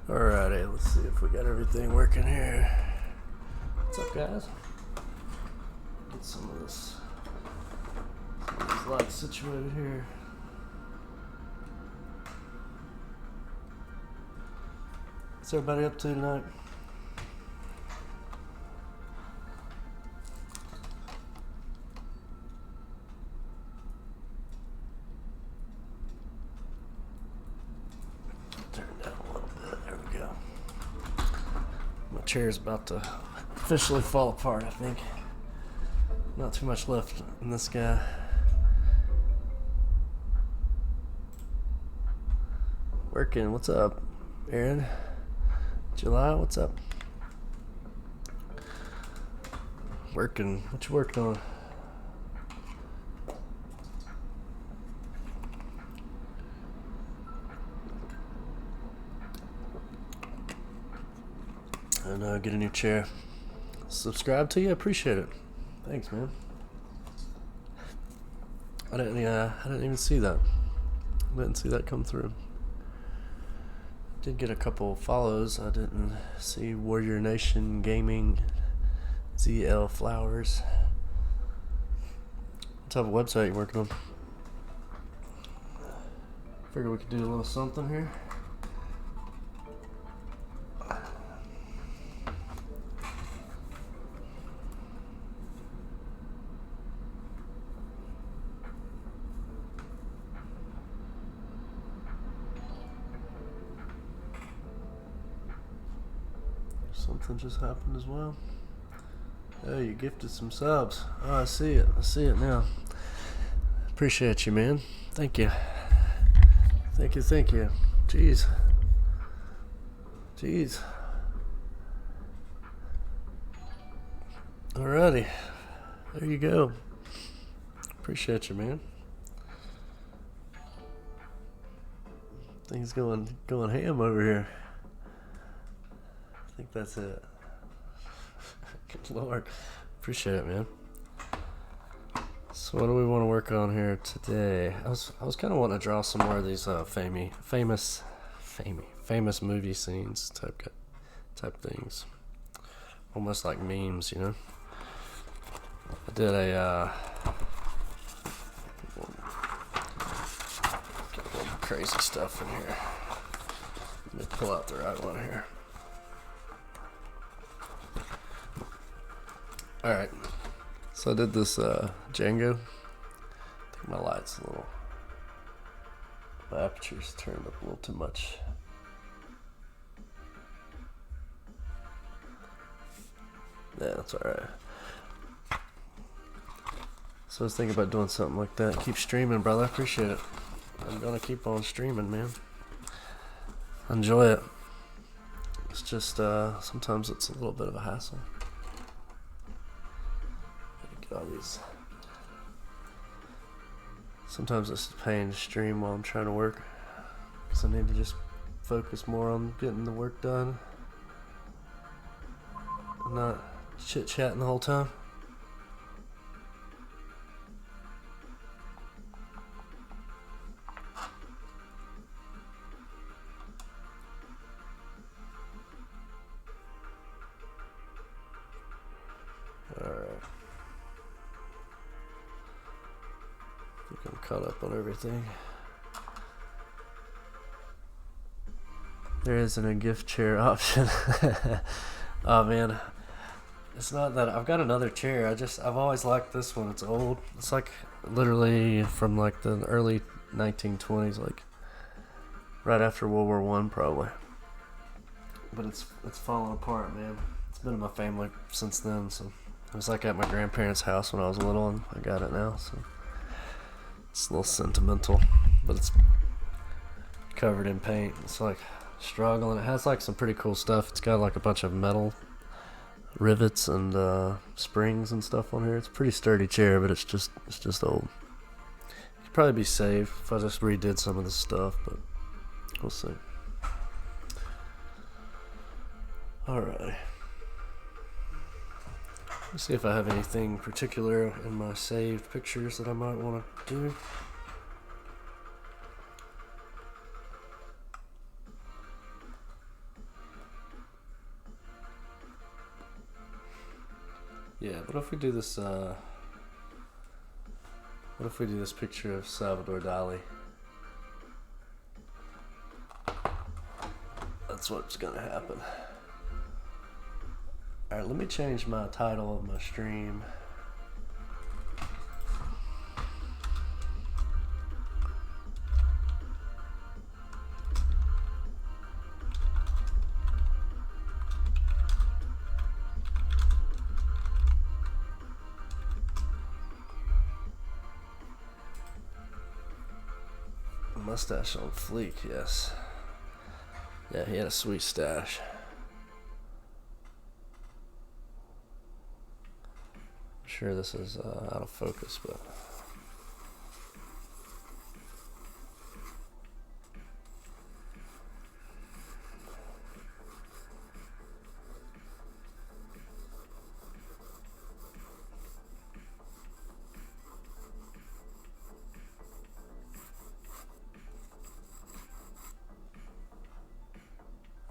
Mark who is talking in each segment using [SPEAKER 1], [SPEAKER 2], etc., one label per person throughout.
[SPEAKER 1] Alrighty, let's see if we got everything working here. What's up, guys? Get some of these lights situated here. What's everybody up to tonight? Turn down a little bit. There we go. My chair's about to officially fall apart, I think. Not too much left in this guy. Working. What's up, Aaron? July, what's up? Working. What you working on? And get a new chair. Subscribe to you. Appreciate it. Thanks, man. I didn't even see that. I didn't see that come through. Did get a couple follows. I didn't see Warrior Nation Gaming, ZL Flowers. What type of website you working on? Figured we could do a little something here. Something just happened as well. Oh, you gifted some subs. Oh, I see it. I see it now. Appreciate you, man. Thank you. Thank you, thank you. Jeez. Jeez. Alrighty. There you go. Appreciate you, man. Things going ham over here. I think that's it. Good Lord. Appreciate it, man. So what do we want to work on here today? I was kind of wanting to draw some more of these famous movie scenes type things. Almost like memes, you know. I did a get a little crazy stuff in here. Let me pull out the right one here. Alright, so I did this Django. I think my light's a little, my aperture's turned up a little too much. Yeah, that's alright. So I was thinking about doing something like that. Keep streaming, brother. I appreciate it. I'm gonna keep on streaming, man. Enjoy it. It's just, sometimes it's a little bit of a hassle. All these. Sometimes it's a pain to stream while I'm trying to work, because I need to just focus more on getting the work done and not chit-chatting the whole time. I'm caught up on everything. There isn't a gift chair option. Oh man, it's not that I've got another chair. I've always liked this one. It's old. It's like literally from like the early 1920s, like right after World War I probably. But it's falling apart, man. It's been in my family since then. So it was like at my grandparents' house when I was little, and I got it now. So. It's a little sentimental, but it's covered in paint. It's like struggling. It has like some pretty cool stuff. It's got like a bunch of metal rivets and springs and stuff on here. It's a pretty sturdy chair, but it's just old. It could probably be saved if I just redid some of this stuff, but we'll see. Alright. Let's see if I have anything particular in my saved pictures that I might want to do. Yeah, what if we do this, what if we do this picture of Salvador Dali? That's what's gonna happen. Alright, let me change my title of my stream. Mustache on fleek, yes. Yeah, he had a sweet stash. I'm sure this is out of focus, but...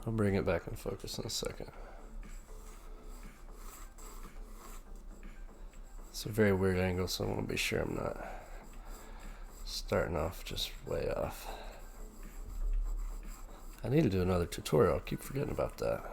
[SPEAKER 1] I'll bring it back in focus in a second. It's a very weird angle, so I want to be sure I'm not starting off just way off. I need to do another tutorial. I keep forgetting about that.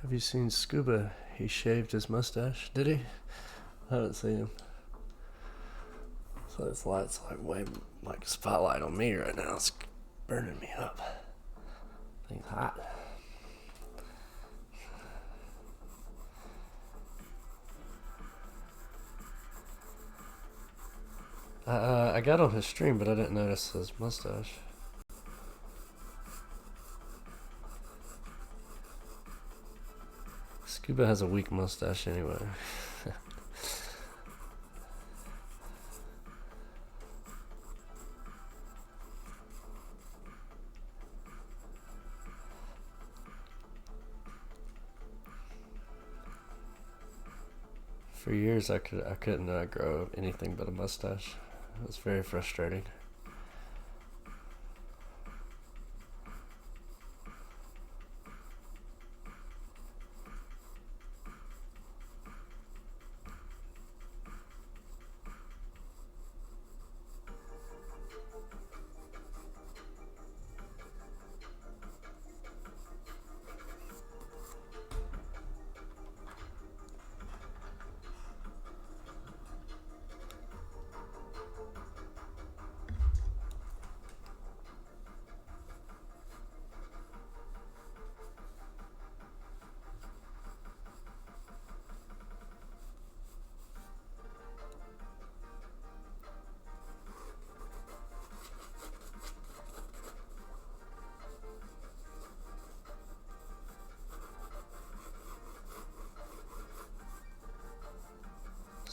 [SPEAKER 1] Have you seen Scuba? He shaved his mustache. Did he? I haven't seen him. So this light's like way like a spotlight on me right now. It's burning me up. Thing's hot. I got on his stream, but I didn't notice his mustache. Scuba has a weak mustache anyway. For years, I couldn't grow anything but a mustache. It was very frustrating.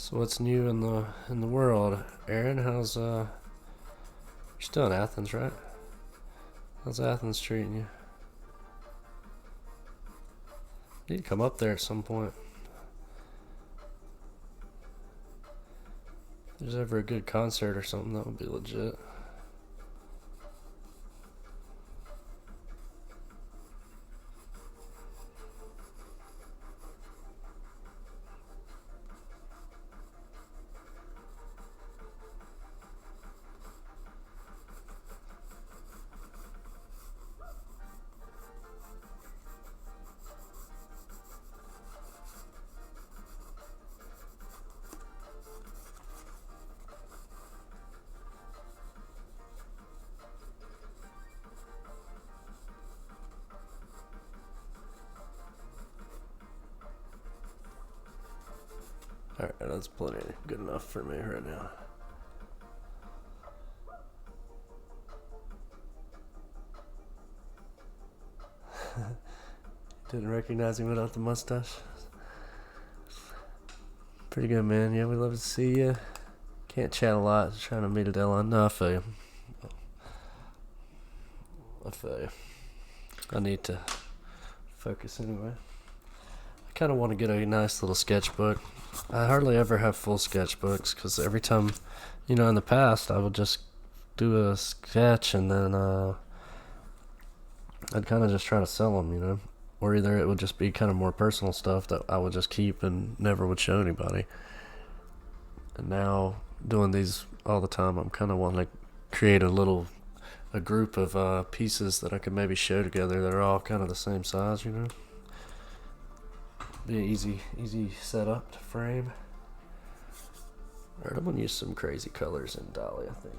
[SPEAKER 1] So what's new in the world, Aaron? How's you're still in Athens, right? How's Athens treating you? You need to come up there at some point. If there's ever a good concert or something, that would be legit. Alright, that's plenty good enough for me right now. Didn't recognize him without the mustache. Pretty good, man. Yeah, we love to see you. Can't chat a lot. Just trying to meet a deadline. No, I feel you. I need to focus anyway. I kind of want to get a nice little sketchbook. I hardly ever have full sketchbooks because every time, in the past, I would just do a sketch and then I'd kind of just try to sell them, or either it would just be kind of more personal stuff that I would just keep and never would show anybody. And now doing these all the time, I'm kind of wanting to create a group of pieces that I could maybe show together that are all kind of the same size, Be an easy setup to frame. Alright, I'm gonna use some crazy colors in Dali, I think.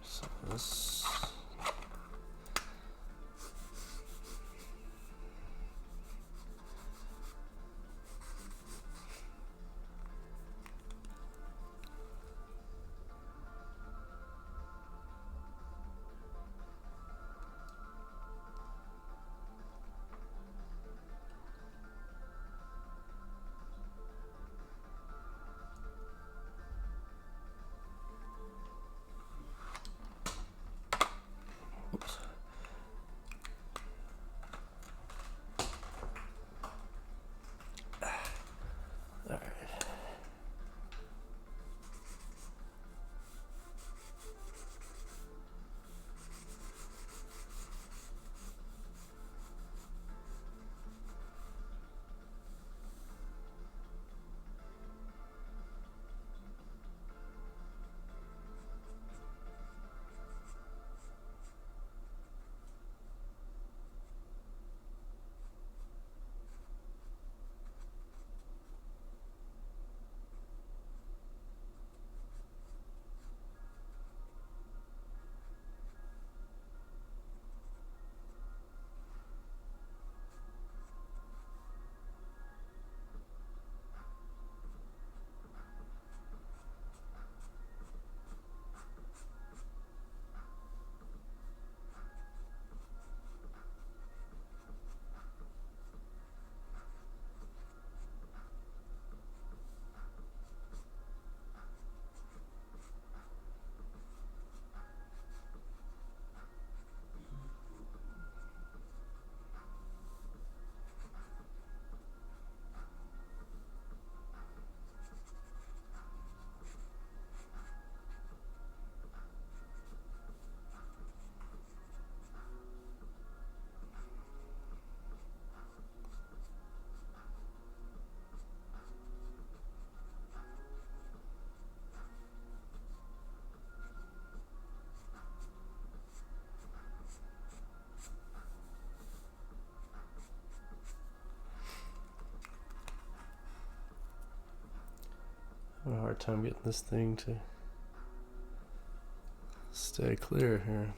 [SPEAKER 1] So this. Oops. Alright. I have a hard time getting this thing to stay clear here.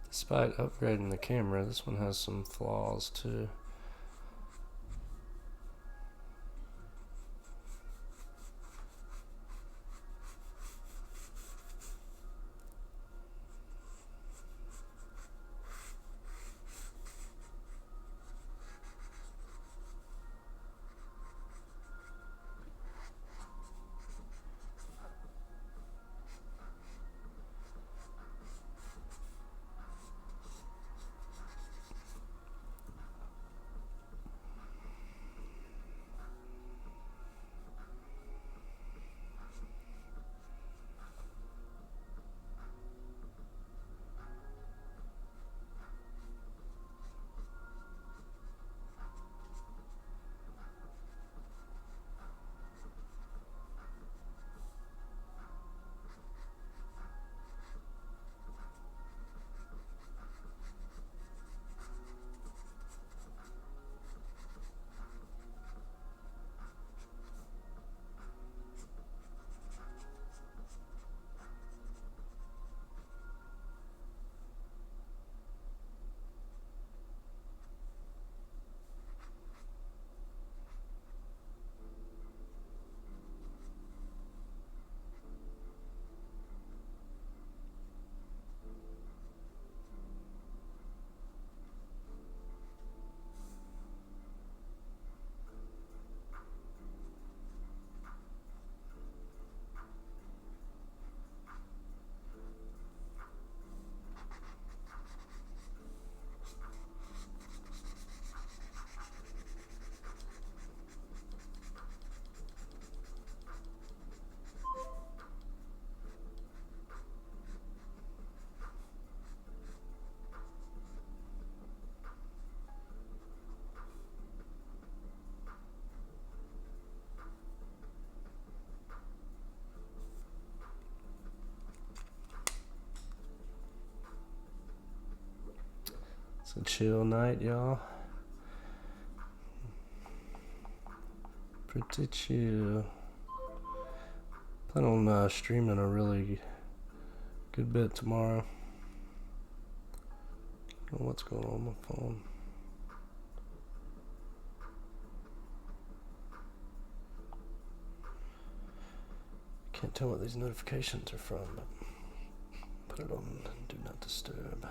[SPEAKER 1] Despite upgrading the camera, this one has some flaws too. It's a chill night, y'all. Pretty chill. Plan on streaming a really good bit tomorrow. I don't know what's going on my phone. Can't tell what these notifications are from, but put it on Do Not Disturb.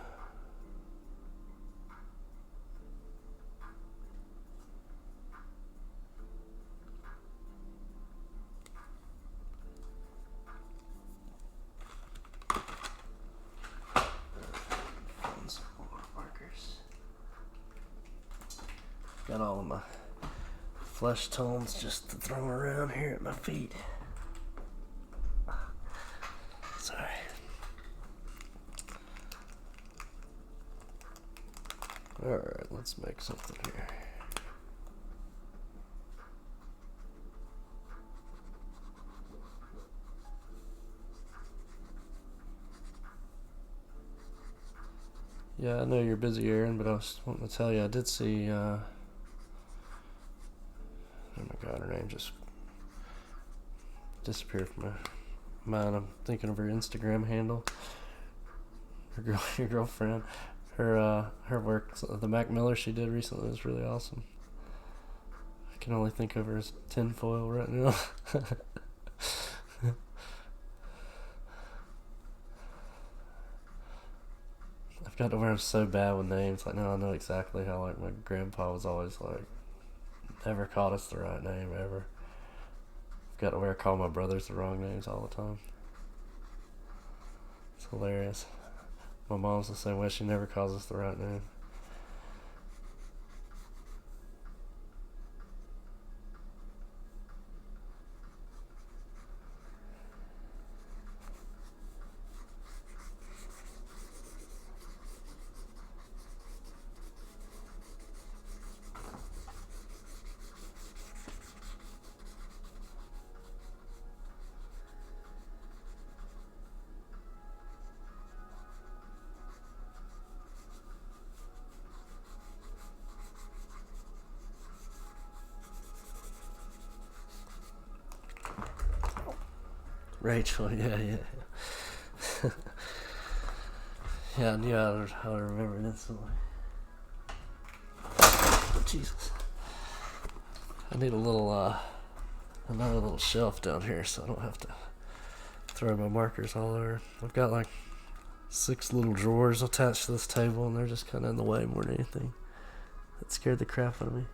[SPEAKER 1] Got all of my flesh tones just to throw around here at my feet. Sorry. Alright, let's make something here. Yeah, I know you're busy, Aaron, but I was wanting to tell you I did see oh my god, her name just disappeared from my mind. I'm thinking of her Instagram handle. Your girlfriend. Her work, the Mac Miller she did recently was really awesome. I can only think of her as tinfoil right now. I've got to where I'm so bad with names. Like now I know exactly how like my grandpa was always like, never called us the right name ever. I've got to where I call my brothers the wrong names all the time. It's hilarious. My mom's the same way. She never calls us the right name. Rachel, yeah. Yeah, I knew how to remember it instantly. Oh, Jesus. I need another little shelf down here so I don't have to throw my markers all over. I've got like 6 little drawers attached to this table and they're just kind of in the way more than anything. That scared the crap out of me.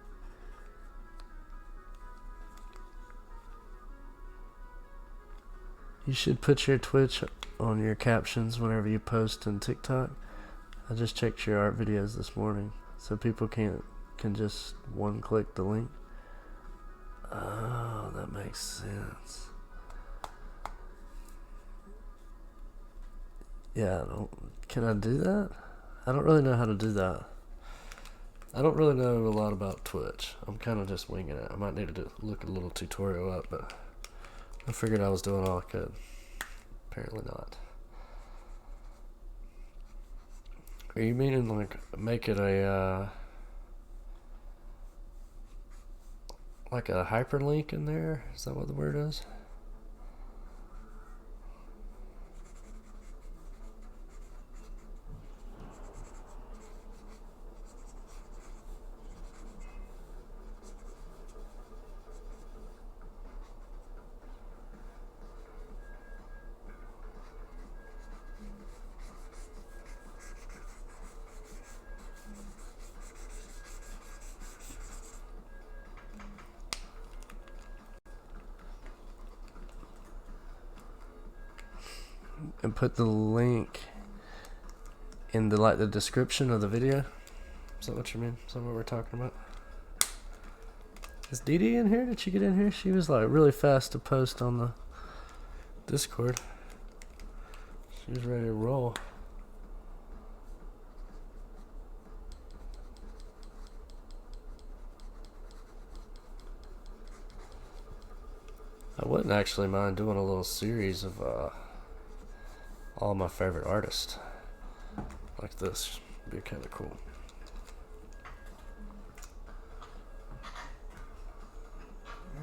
[SPEAKER 1] You should put your Twitch on your captions whenever you post on TikTok. I just checked your art videos this morning, so people can just one-click the link. Oh, that makes sense. Yeah, can I do that? I don't really know how to do that. I don't really know a lot about Twitch. I'm kind of just winging it. I might need to look a little tutorial up, but I figured I was doing all I could. Apparently not. Are you meaning like make it a like a hyperlink in there? Is that what the word is? And put the link in the description of the video. Is that what you mean? Is that what we're talking about? Is Dee Dee in here? Did she get in here? She was like really fast to post on the Discord. She was ready to roll. I wouldn't actually mind doing a little series of all my favorite artists like this. Would be kind of cool.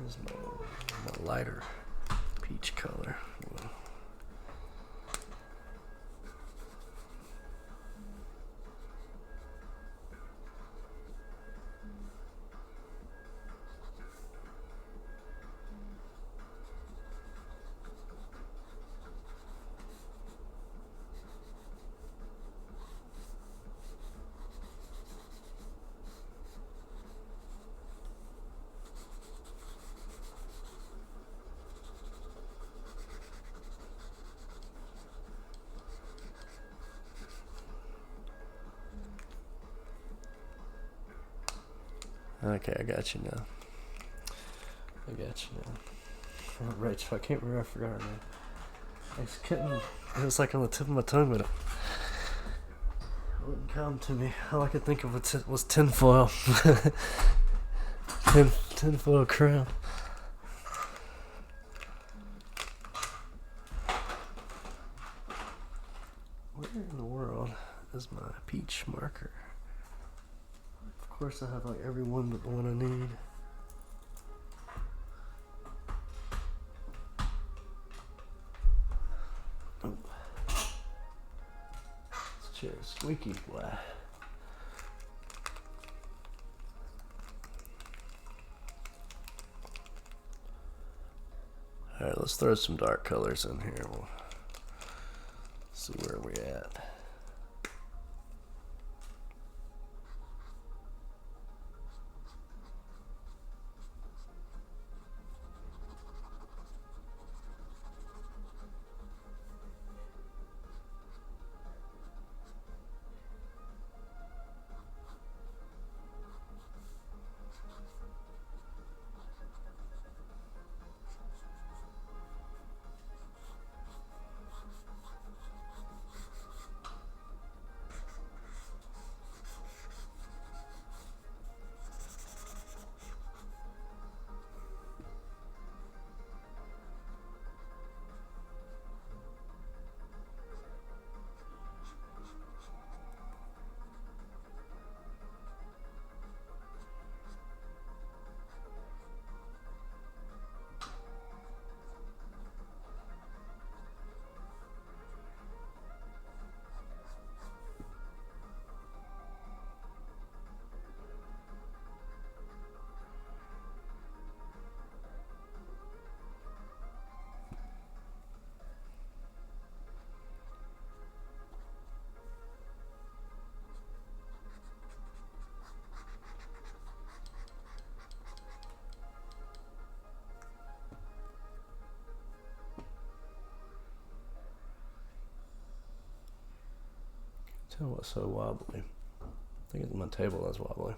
[SPEAKER 1] Here's my lighter peach color. Okay, I got you now. Oh, Rachel, I can't remember. I forgot her name. I just couldn't. It was like on the tip of my tongue, but it wouldn't come to me. All I could think of was tinfoil. Tinfoil crown. Where in the world is my peach marker? Of course, I have like every one but the one I need. Oh. This chair is squeaky. Why? Alright, let's throw some dark colors in here. We'll see where we're at. Tell what's so wobbly. I think it's my table that's wobbly.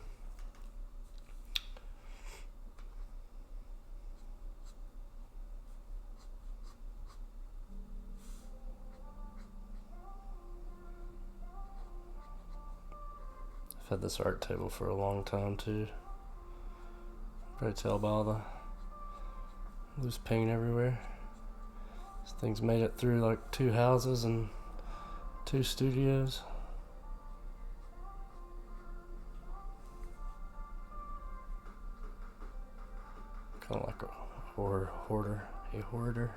[SPEAKER 1] I've had this art table for a long time too. Probably tell by all the loose paint everywhere. This thing's made it through like 2 houses and 2 studios. Kind of like a hoarder.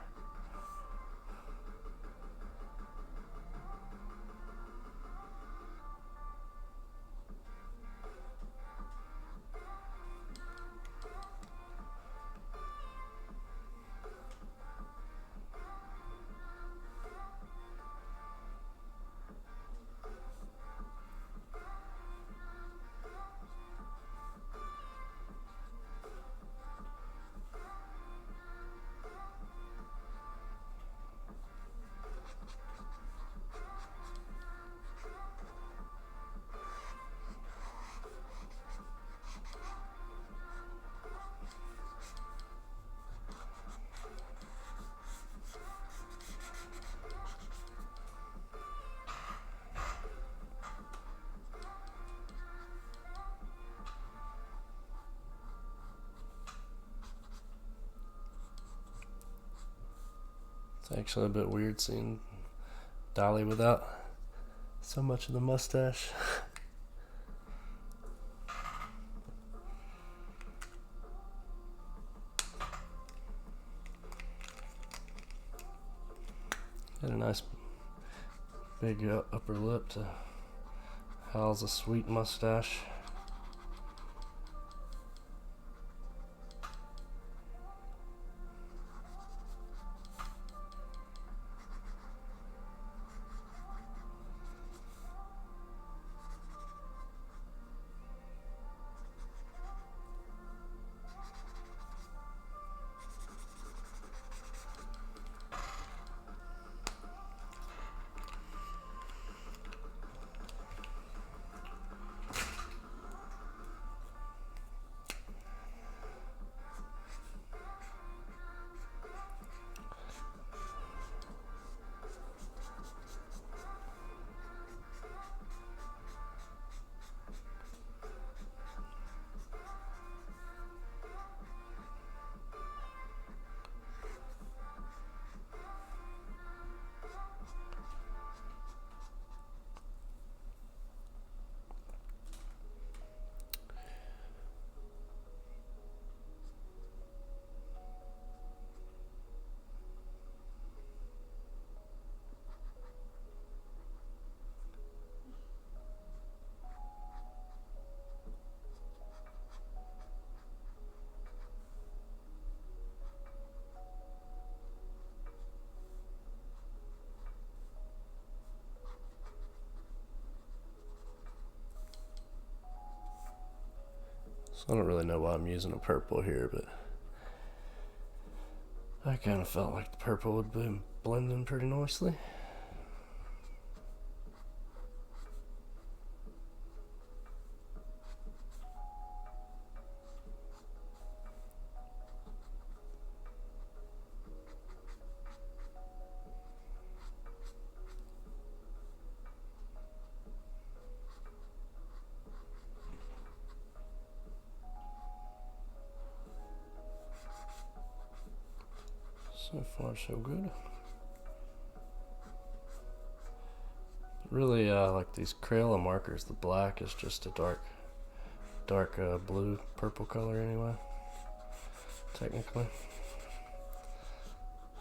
[SPEAKER 1] It's actually a bit weird seeing Dali without so much of the mustache. Had a nice big upper lip to house a sweet mustache. So I don't really know why I'm using a purple here, but I kind of felt like the purple would be blending pretty nicely. So far, so good. Really, like these Crayola markers, the black is just a dark blue, purple color anyway. Technically,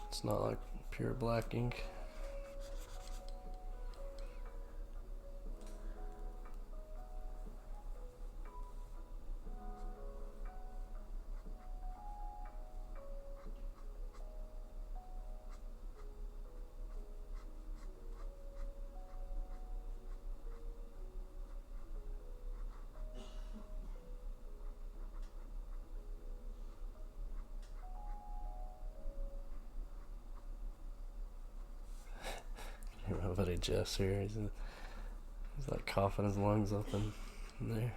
[SPEAKER 1] it's not like pure black ink. My buddy Jeff's here. He's like coughing his lungs up in there.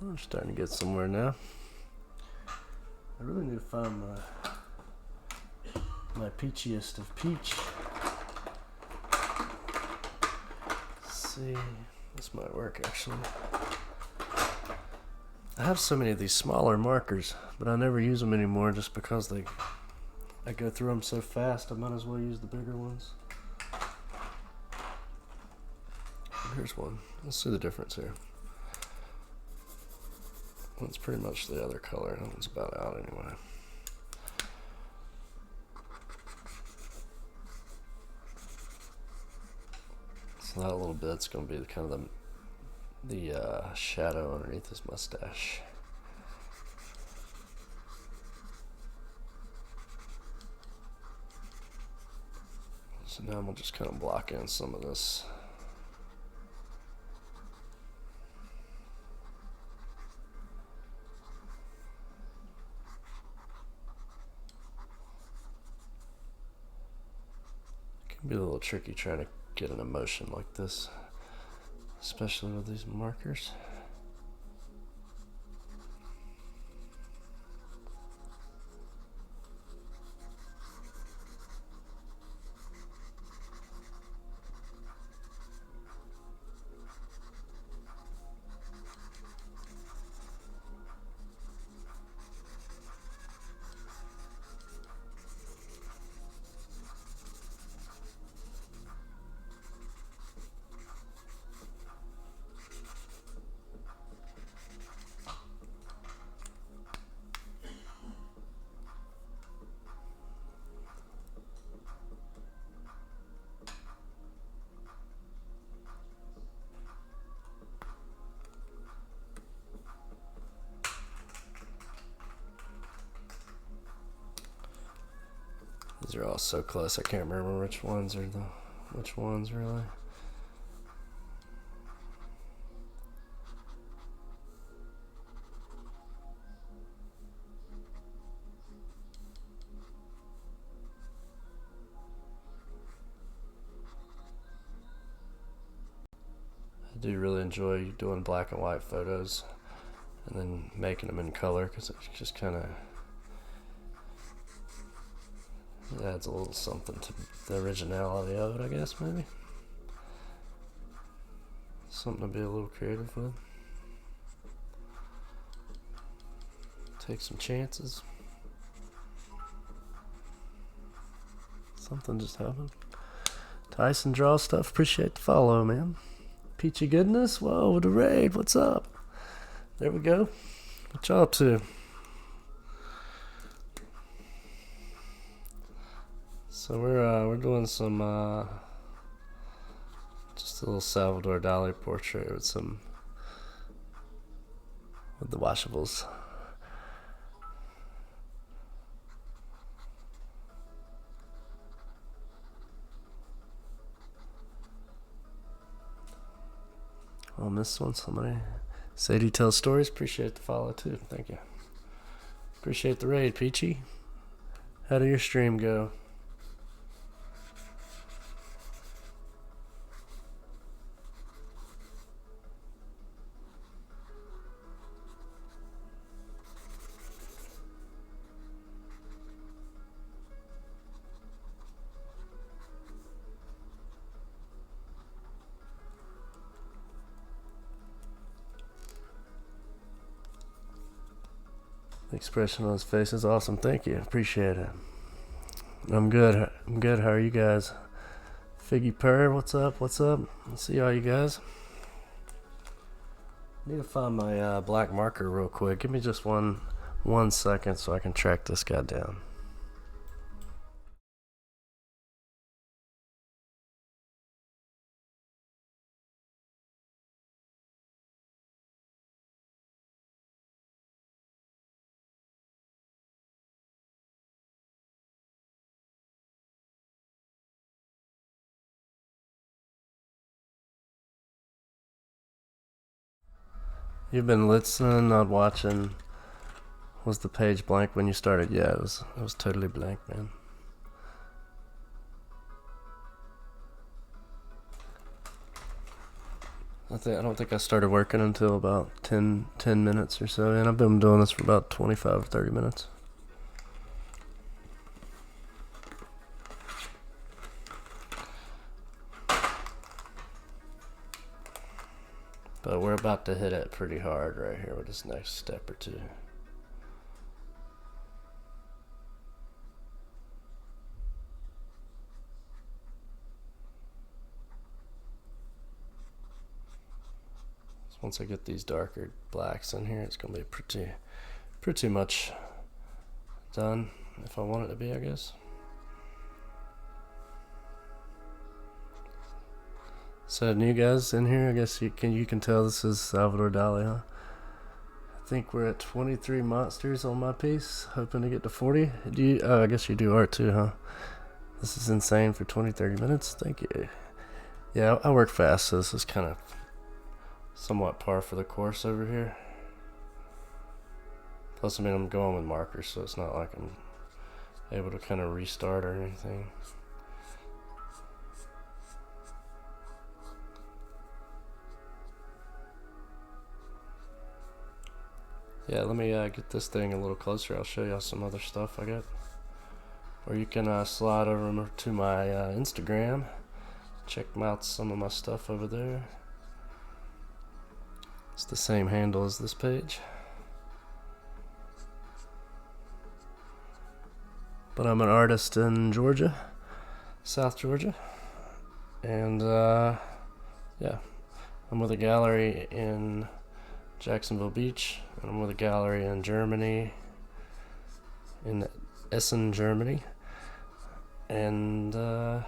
[SPEAKER 1] I'm starting to get somewhere now. I really need to find my peachiest of peach. Let's see, this might work actually. I have so many of these smaller markers, but I never use them anymore just because I go through them so fast. I might as well use the bigger ones. Here's one. Let's see the difference here. That's pretty much the other color. That one's about out anyway. So that little bit's going to be kind of the shadow underneath his mustache. So now I'm going to just kind of block in some of this. Be a little tricky trying to get an emotion like this, especially with these markers. These are all so close, I can't remember which ones really. I do really enjoy doing black and white photos and then making them in color because it just kind of adds a little something to the originality of it, I guess, maybe. Something to be a little creative with. Take some chances. Something just happened. Tyson Draw Stuff, appreciate the follow, man. Peachy Goodness, whoa, the raid, what's up? There we go. What y'all up to? So we're doing some just a little Salvador Dali portrait with the washables. Oh, missed one. Somebody. Sadie tells stories. Appreciate the follow too. Thank you. Appreciate the raid, Peachy. How did your stream go? The expression on his face is awesome. Thank you. Appreciate it. I'm good. How are you guys? Figgy Purr, what's up? Let's see all you guys. Need to find my black marker real quick. Give me just one second so I can track this guy down. You've been listening, not watching. Was the page blank when you started? Yeah, it was totally blank, man. I don't think I started working until about 10 minutes or so, and I've been doing this for about 25, 30 minutes. But we're about to hit it pretty hard right here with this next step or two. So once I get these darker blacks in here, it's gonna be pretty much done if I want it to be, I guess. So new guys in here, I guess you can tell this is Salvador Dali, huh? I think we're at 23 monsters on my piece, hoping to get to 40. I guess you do art too, huh? This is insane for 20-30 minutes. Thank you. Yeah, I work fast, so this is kind of somewhat par for the course over here. Plus, I mean, I'm going with markers, so it's not like I'm able to kind of restart or anything. Yeah, let me get this thing a little closer. I'll show y'all some other stuff I got. Or you can slide over to my Instagram. Check out some of my stuff over there. It's the same handle as this page. But I'm an artist in Georgia, South Georgia. And yeah, I'm with a gallery in Jacksonville Beach, and I'm with a gallery in Germany, in Essen, Germany, and I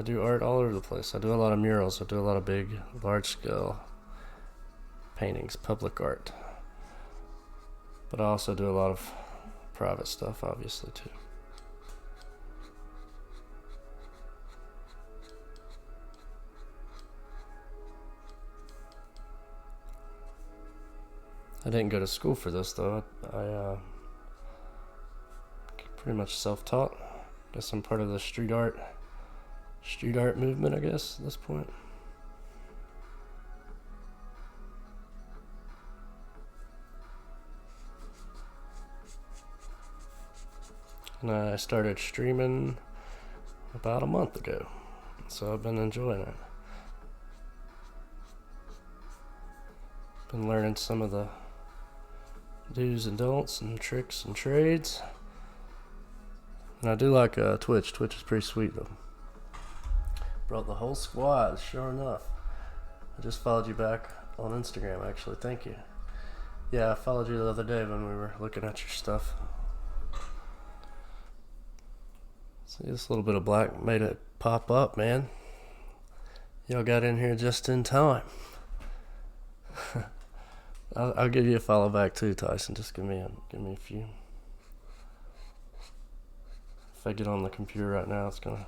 [SPEAKER 1] do art all over the place. I do a lot of murals. I do a lot of big, large-scale paintings, public art, but I also do a lot of private stuff, obviously, too. I didn't go to school for this though. I pretty much self-taught. Guess I'm part of the street art movement, I guess, at this point. And I started streaming about a month ago, so I've been enjoying it. Been learning some of the do's and don'ts and tricks and trades. And I do like Twitch. Twitch is pretty sweet though. Brought the whole squad, sure enough. I just followed you back on Instagram, actually. Thank you. Yeah, I followed you the other day when we were looking at your stuff. See, this little bit of black made it pop up, man. Y'all got in here just in time. I'll give you a follow back too, Tyson. Just give me a few. If I get on the computer right now, it's gonna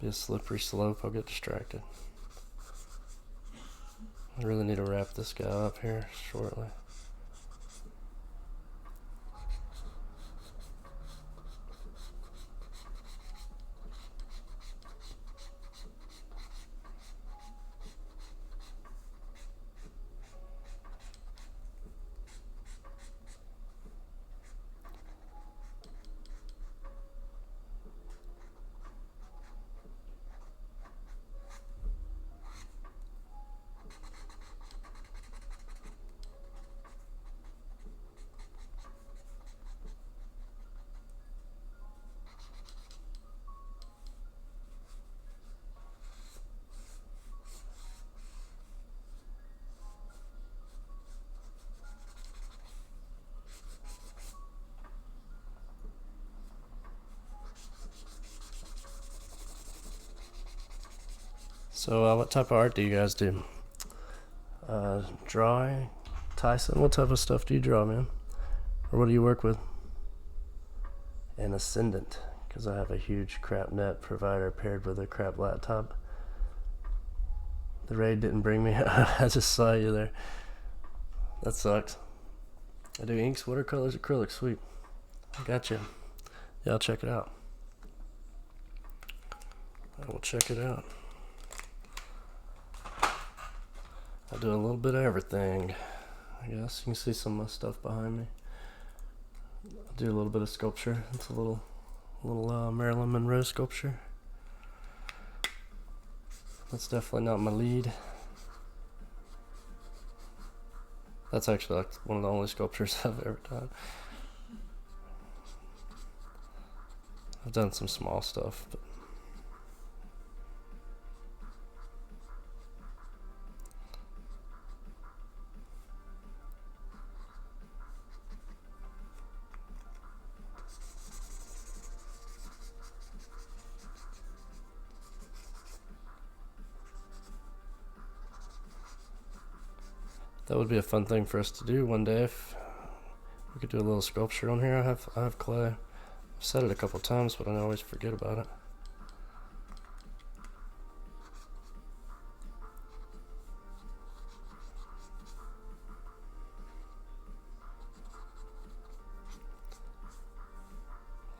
[SPEAKER 1] be a slippery slope. I'll get distracted. I really need to wrap this guy up here shortly. So what type of art do you guys do? Drawing? Tyson, what type of stuff do you draw, man? Or what do you work with? An Ascendant, because I have a huge crap net provider paired with a crap laptop. The raid didn't bring me out. I just saw you there. That sucks. I do inks, watercolors, acrylics. Sweet. I gotcha. Yeah, I'll check it out. I will check it out. I do a little bit of everything, I guess. You can see some of my stuff behind me. I do a little bit of sculpture. It's a little Marilyn Monroe sculpture. That's definitely not my lead. That's actually like one of the only sculptures I've ever done. I've done some small stuff, but that would be a fun thing for us to do one day if we could do a little sculpture on here. I have clay. I've said it a couple times, but I always forget about it.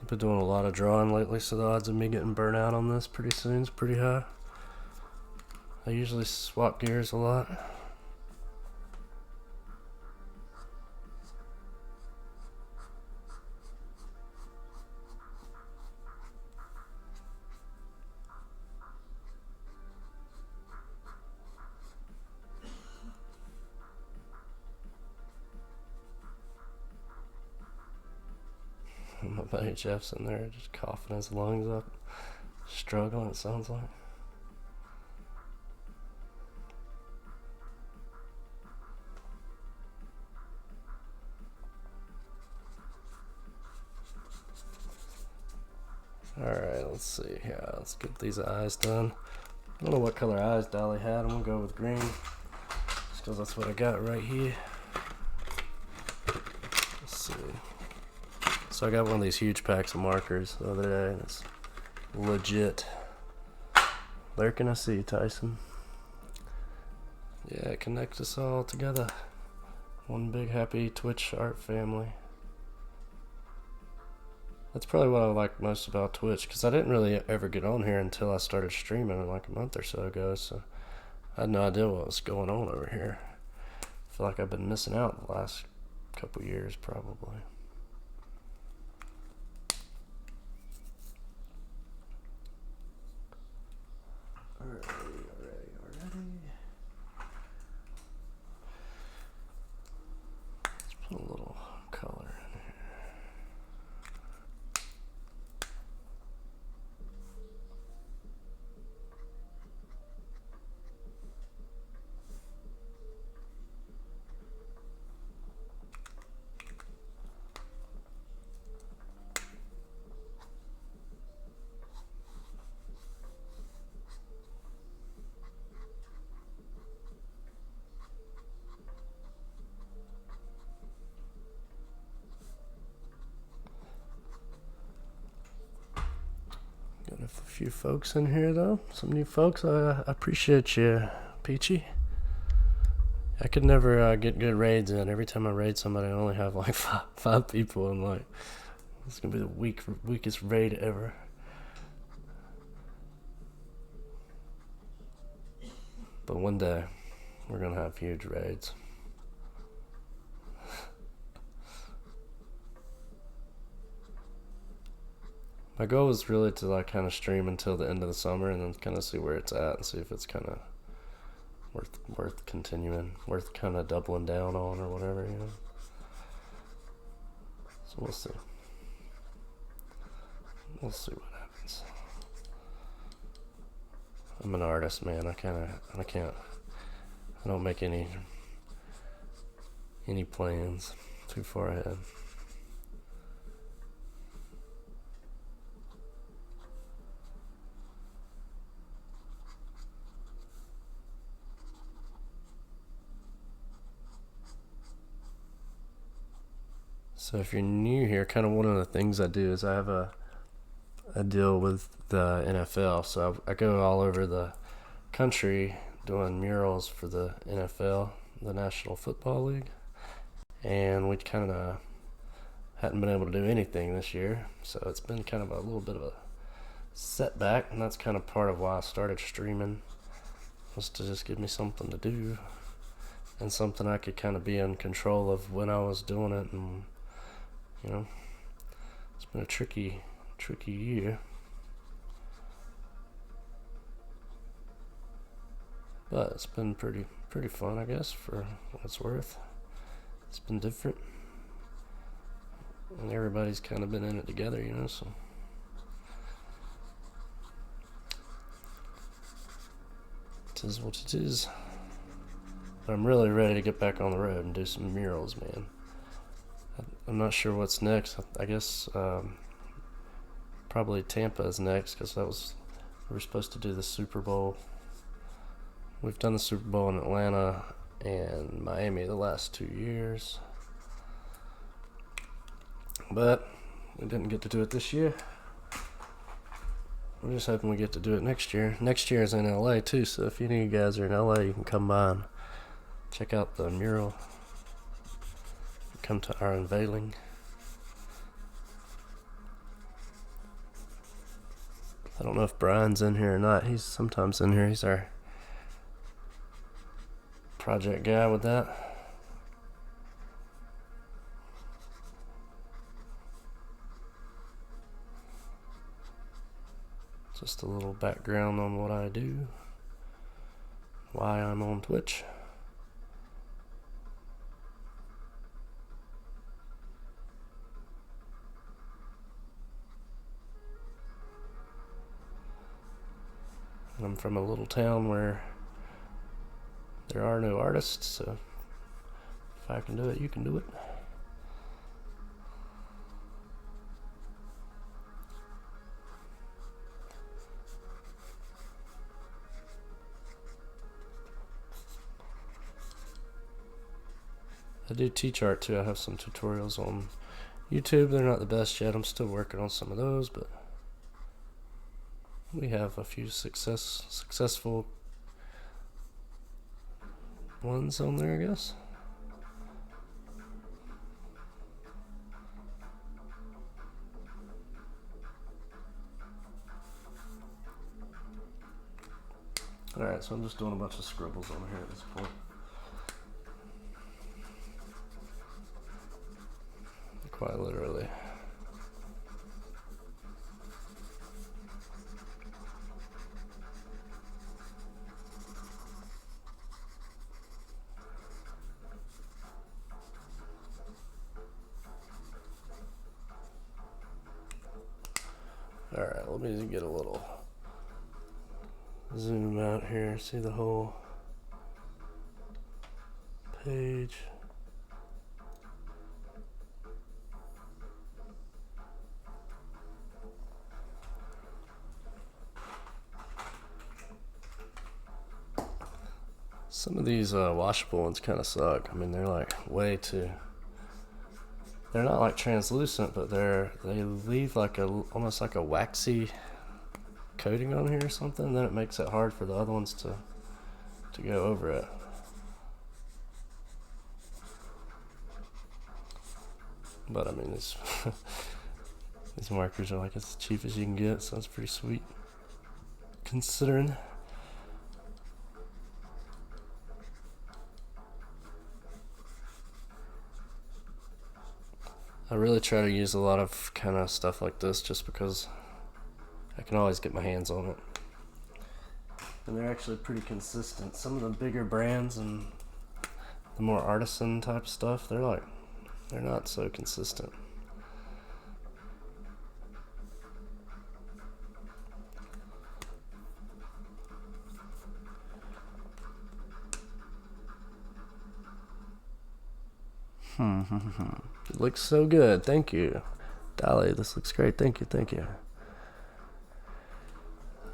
[SPEAKER 1] I've been doing a lot of drawing lately, so the odds of me getting burnt out on this pretty soon is pretty high. I usually swap gears a lot. My buddy Jeff's in there just coughing his lungs up, struggling, it sounds like. Alright, let's see. Yeah, let's get these eyes done. I don't know what color eyes Dali had. I'm gonna go with green, just because that's what I got right here. Let's see. So I got one of these huge packs of markers the other day, and it's legit. Lurking, I see, Tyson. Yeah, connect us all together. One big happy Twitch art family. That's probably what I like most about Twitch, because I didn't really ever get on here until I started streaming like a month or so ago, so I had no idea what was going on over here. I feel like I've been missing out the last couple years, probably. Alrighty. Let's put a little color in here. Got a few folks in here though. Some new folks. I appreciate you, Peachy. I could never get good raids in. Every time I raid somebody, I only have like five people. I'm like, this is gonna be the weakest raid ever. But one day, we're gonna have huge raids. My goal is really to like kind of stream until the end of the summer and then kind of see where it's at and see if it's kind of worth continuing, worth kind of doubling down on or whatever, you know. So we'll see. We'll see what happens. I'm an artist, man. I don't make any plans too far ahead. So if you're new here, kind of one of the things I do is I have a deal with the NFL. So I go all over the country doing murals for the NFL, the National Football League. And we kind of hadn't been able to do anything this year. So it's been kind of a little bit of a setback. And that's kind of part of why I started streaming, was to just give me something to do and something I could kind of be in control of when I was doing it. And you know, it's been a tricky year. But it's been pretty fun, I guess, for what it's worth. It's been different. And everybody's kind of been in it together, you know, so. It is what it is. But I'm really ready to get back on the road and do some murals, man. I'm not sure what's next. I guess probably Tampa is next, because we were supposed to do the Super Bowl. We've done the Super Bowl in Atlanta and Miami the last 2 years, but we didn't get to do it this year. We're just hoping we get to do it next year. Next year is in LA too, so if any of you guys are in LA, you can come by and check out the mural. Come to our unveiling. I don't know if Brian's in here or not. He's sometimes in here. He's our project guy with that. Just a little background on what I do, why I'm on Twitch. I'm from a little town where there are no artists, so if I can do it, you can do it. I do teach art too. I have some tutorials on YouTube. They're not the best yet. I'm still working on some of those, but we have a few successful ones on there, I guess. Alright, so I'm just doing a bunch of scribbles on here at this point. Quite literally. Alright, let me get a little zoom out here, see the whole page. Some of these washable ones kind of suck. I mean, they're like way too. They're not like translucent, but they leave like almost like a waxy coating on here or something. Then it makes it hard for the other ones to go over it. But I mean, these markers are like as cheap as you can get, so it's pretty sweet considering. I really try to use a lot of kind of stuff like this just because I can always get my hands on it. And they're actually pretty consistent. Some of the bigger brands and the more artisan type stuff, they're not so consistent. It looks so good. Thank you. Dali, this looks great. Thank you.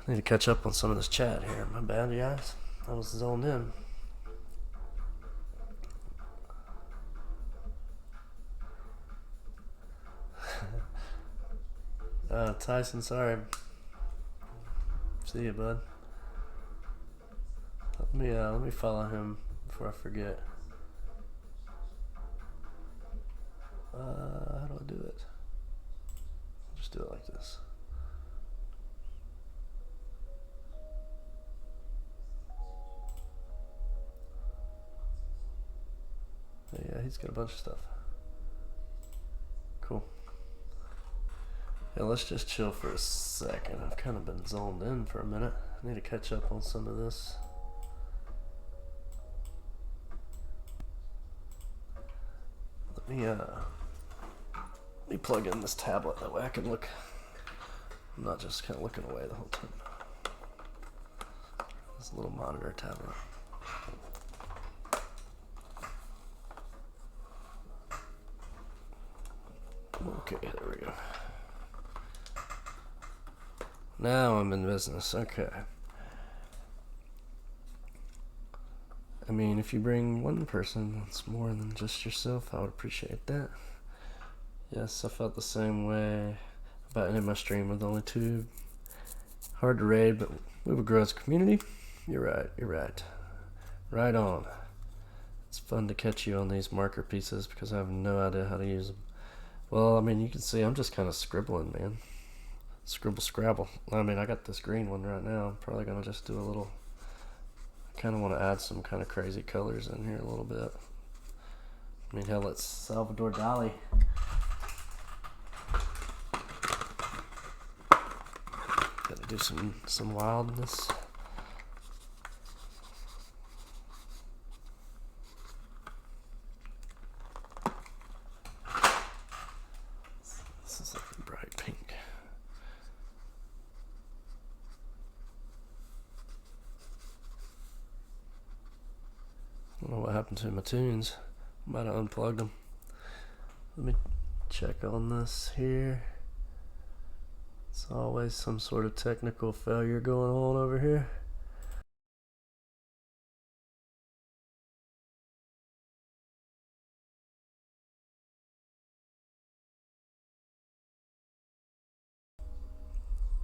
[SPEAKER 1] I need to catch up on some of this chat here. My bad, guys. I was zoned in. Tyson, sorry. See you, bud. Let me follow him before I forget. How do I do it? I'll just do it like this. Yeah, he's got a bunch of stuff. Cool. Yeah, let's just chill for a second. I've kind of been zoned in for a minute. I need to catch up on some of this. Let me plug in this tablet, that way I can look. I'm not just kind of looking away the whole time. This little monitor tablet. Okay, there we go. Now I'm in business. Okay. I mean, if you bring one person that's more than just yourself, I would appreciate that. Yes, I felt the same way about ending my stream with only two. Hard to raid, but we would grow as a community. You're right. Right on. It's fun to catch you on these marker pieces because I have no idea how to use them. Well, I mean, you can see I'm just kind of scribbling, man. Scribble, scrabble. I mean, I got this green one right now. I'm probably going to just do a little... I kind of want to add some kind of crazy colors in here a little bit. I mean, hell, it's Salvador Dali. Gotta do some wildness. This is like a bright pink. I don't know what happened to my tunes. Might have unplugged them. Let me check on this here. It's always some sort of technical failure going on over here.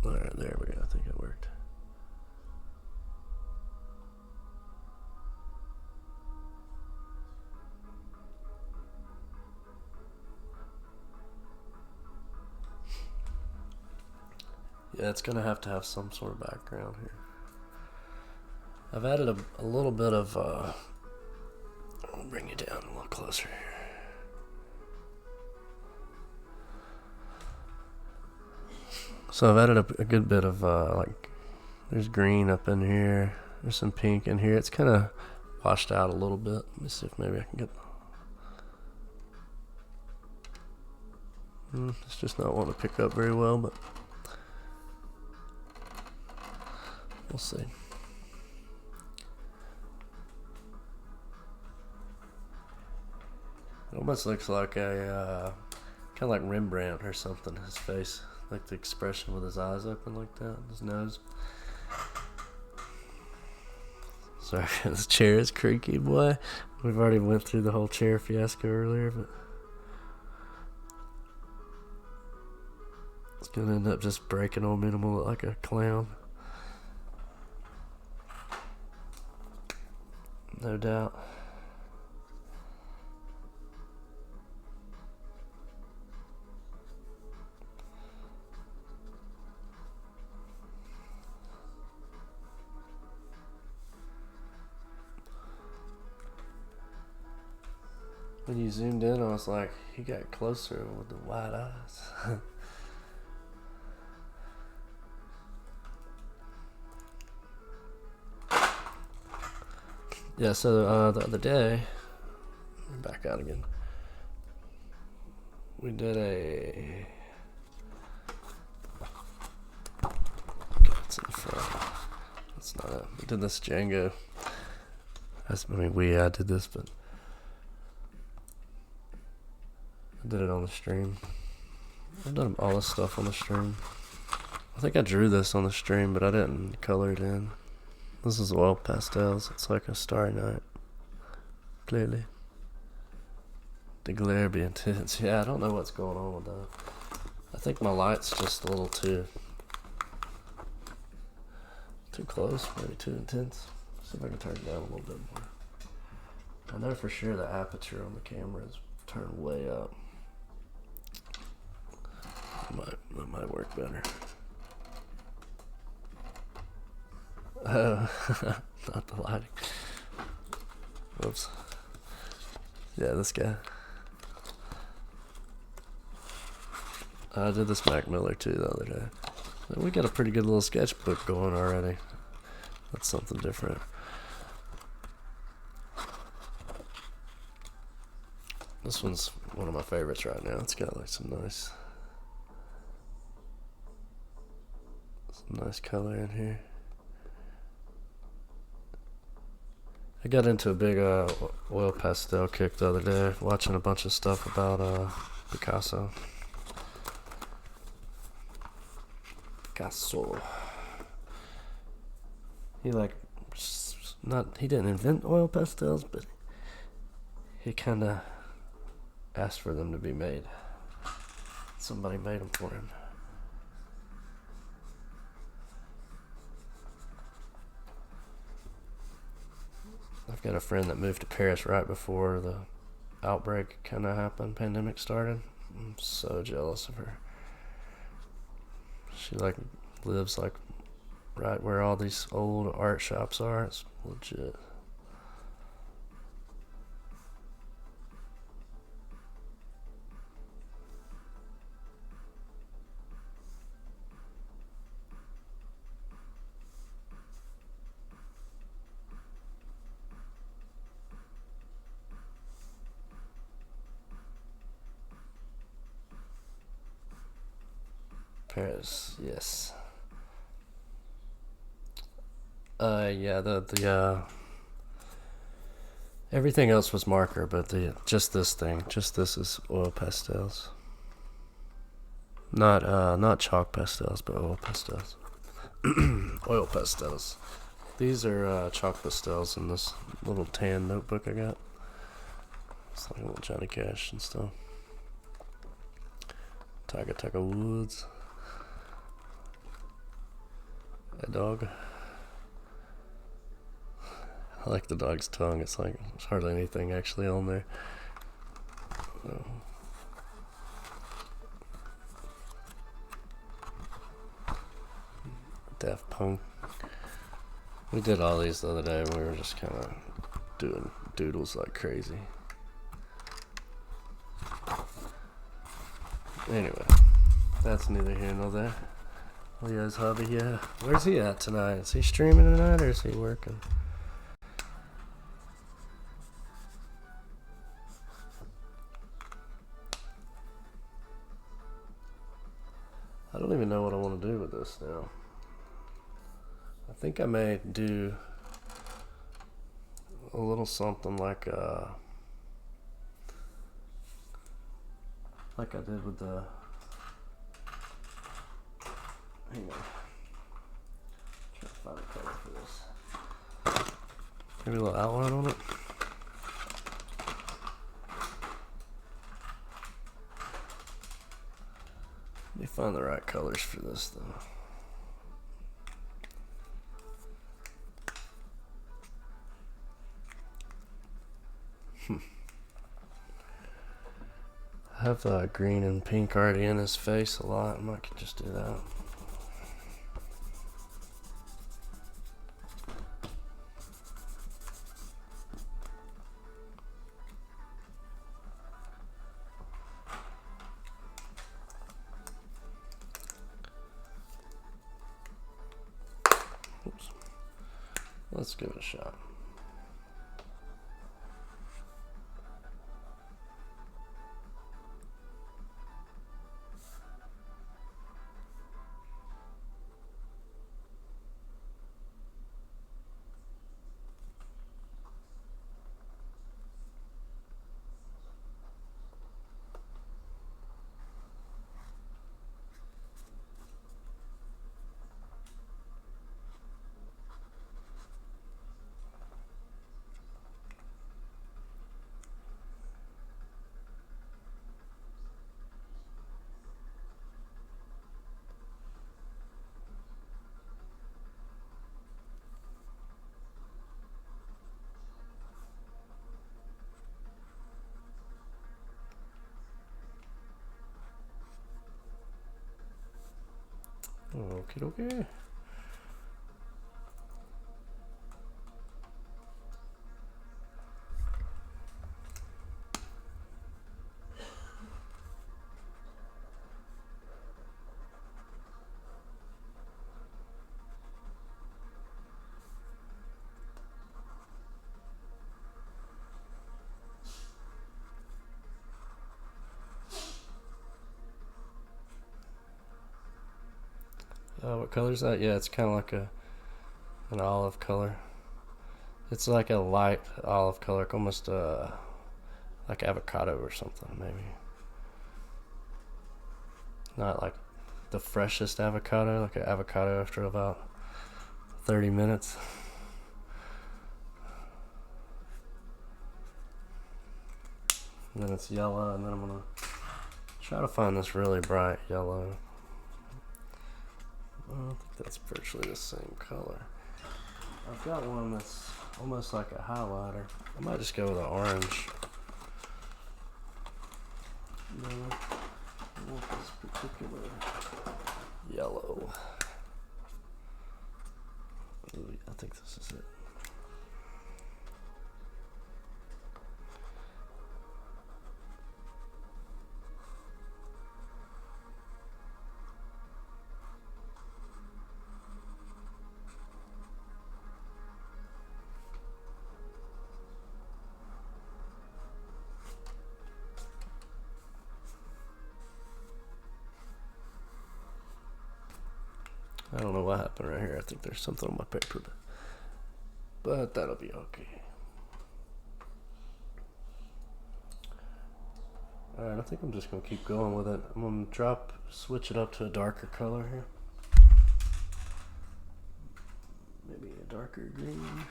[SPEAKER 1] Alright, there we go. I think it worked. Yeah, it's gonna have to have some sort of background here. I've added a little bit of, I'll bring you down a little closer here. So I've added a good bit of, like, there's green up in here. There's some pink in here. It's kind of washed out a little bit. Let me see if maybe I can get... It's just not wanting to pick up very well, but we'll see. It almost looks like a kind of like Rembrandt or something. His face, like the expression with his eyes open like that, his nose. Sorry, this chair is creaky, boy. We've already went through the whole chair fiasco earlier, but it's gonna end up just breaking on me and I'm gonna look like a clown. No doubt. When you zoomed in, I was like, he got closer with the wide eyes. Yeah, so the other day, back out again, we did a... It's in front. That's not it. We did this Django. I did this, but I did it on the stream. I've done all this stuff on the stream. I think I drew this on the stream, but I didn't color it in. This is oil pastels. It's like a starry night. Clearly. The glare be intense. Yeah, I don't know what's going on with that. I think my light's just a little too close, maybe too intense. See if I can turn it down a little bit more. I know for sure the aperture on the camera is turned way up. That might work better. Oh, not the lighting. Whoops. Yeah, this guy. I did this Mac Miller too the other day. We got a pretty good little sketchbook going already. That's something different. This one's one of my favorites right now. It's got like some nice color in here. I got into a big oil pastel kick the other day, watching a bunch of stuff about Picasso. He he didn't invent oil pastels, but he kind of asked for them to be made. Somebody made them for him. I've got a friend that moved to Paris right before the outbreak kind of happened, pandemic started. I'm so jealous of her. She lives right where all these old art shops are. It's legit. Paris, yes. Yeah, the everything else was marker, but just this is oil pastels. Not chalk pastels, but oil pastels. Oil pastels. These are chalk pastels in this little tan notebook I got. It's like a little Johnny Cash and stuff. Tiger Woods. A dog. I like the dog's tongue. It's like there's hardly anything actually on there. So. Daft Punk. We did all these the other day. We were just kind of doing doodles like crazy. Anyway, that's neither here nor there. Leo's hubby, yeah. Where's he at tonight? Is he streaming tonight or is he working? I don't even know what I want to do with this now. I think I may do a little something like I did with the. Hang on. Try to find a color for this. Maybe a little outline on it. Let me find the right colors for this though. I have green and pink already in his face a lot. I might just do that. Oops. Let's give it a shot. Okie dokie. What color is that? Yeah, it's kind of like an olive color. It's like a light olive color, almost like avocado or something, maybe. Not like the freshest avocado, like an avocado after about 30 minutes. And then it's yellow, and then I'm gonna try to find this really bright yellow. I think that's virtually the same color. I've got one that's almost like a highlighter. I might just go with an orange. No, I want this particular yellow. Ooh, I think this is it. I don't know what happened right here. I think there's something on my paper, but that'll be okay. Alright, I think I'm just going to keep going with it. I'm going to switch it up to a darker color here. Maybe a darker green.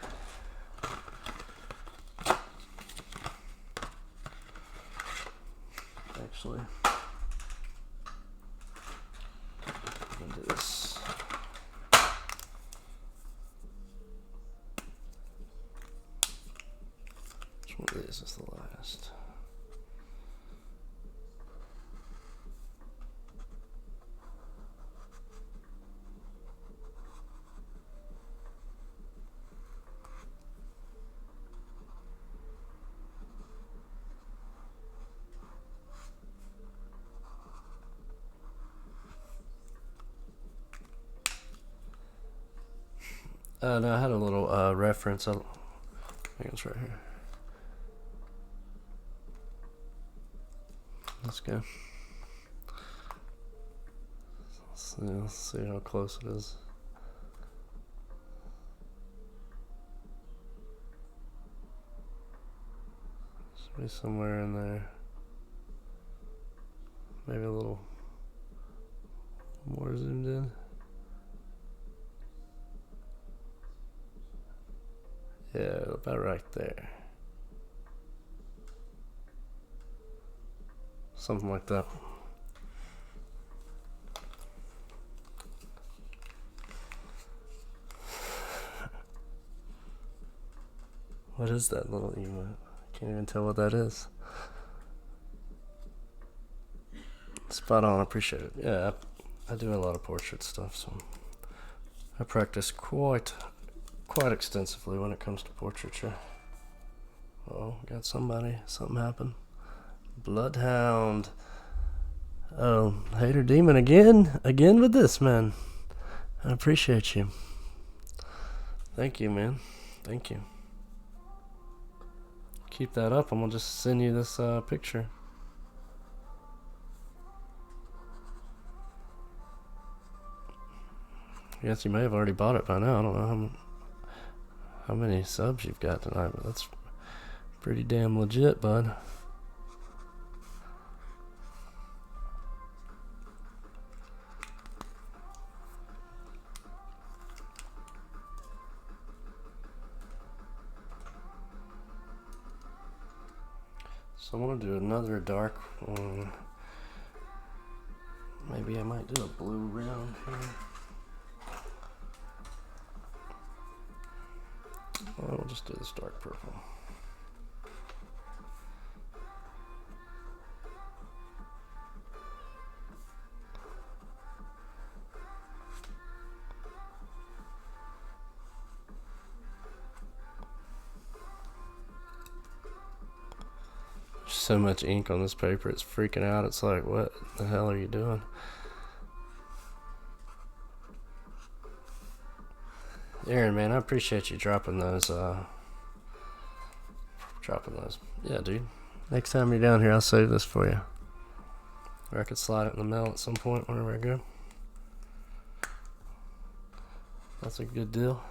[SPEAKER 1] Actually, I'm going to do this. Which one of these is the last? No, I had a little reference. I think it's right here. Let's go. Let's see how close it is. Should be somewhere in there. Maybe a little more zoomed in. Yeah, about right there. Something like that. What is that little emote? I can't even tell what that is. Spot on, I appreciate it. Yeah, I do a lot of portrait stuff, so I practice quite extensively when it comes to portraiture. Oh, got something happened. Bloodhound. Oh, Hater Demon again with this, man. I appreciate you. Thank you, man. Thank you. Keep that up, I'm gonna just send you this picture. Yes, you may have already bought it by now. I don't know how many subs you've got tonight, but that's pretty damn legit, bud. So I'm gonna do another dark one. Maybe I might do a blue round here. We'll just do this dark purple. There's so much ink on this paper, it's freaking out. It's like, what the hell are you doing? Aaron, man, I appreciate you dropping those. Yeah, dude. Next time you're down here, I'll save this for you. Or I could slide it in the mail at some point whenever I go. That's a good deal.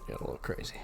[SPEAKER 1] Got a little crazy.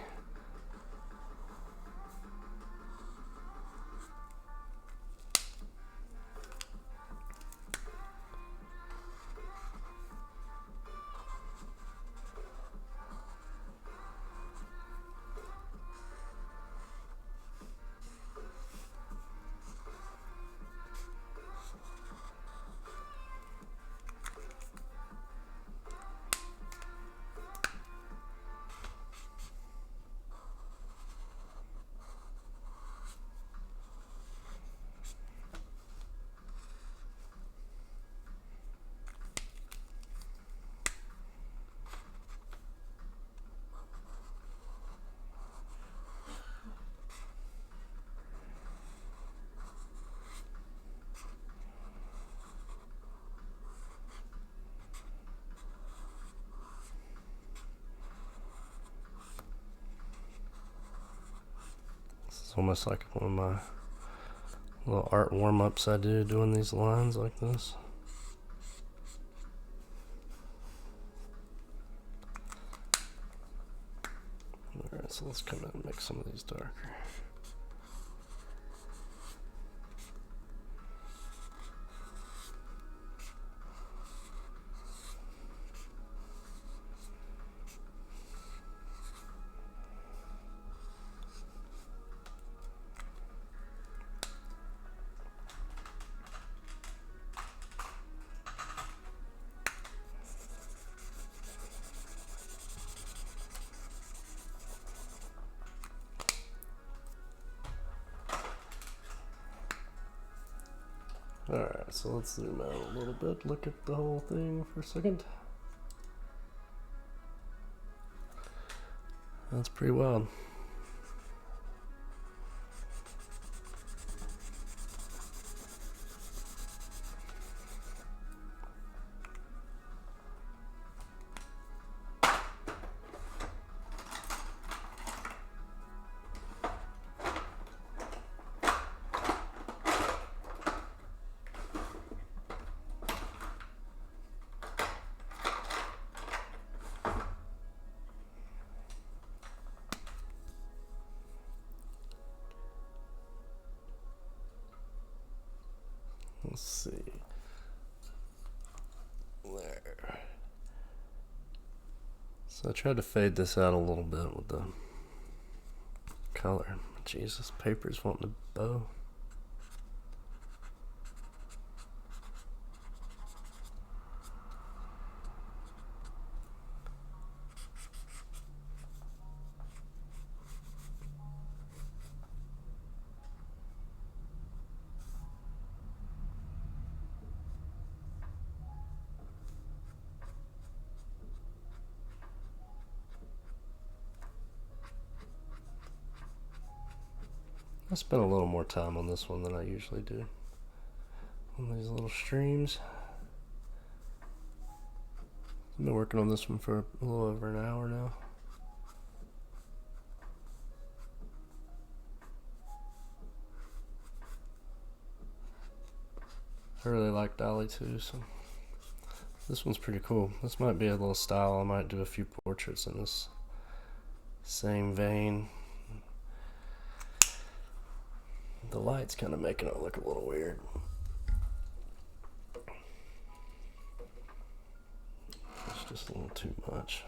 [SPEAKER 1] It's almost like one of my little art warm-ups I do, doing these lines like this. Alright, so let's come in and make some of these darker. Alright, so let's zoom out a little bit, look at the whole thing for a second. That's pretty wild. Let's see. There. So I tried to fade this out a little bit with the color. Jesus, paper's wanting to bow. I spent a little more time on this one than I usually do. On these little streams. I've been working on this one for a little over an hour now. I really like Dali too, so this one's pretty cool. This might be a little style. I might do a few portraits in this same vein. The light's kind of making it look a little weird. It's just a little too much.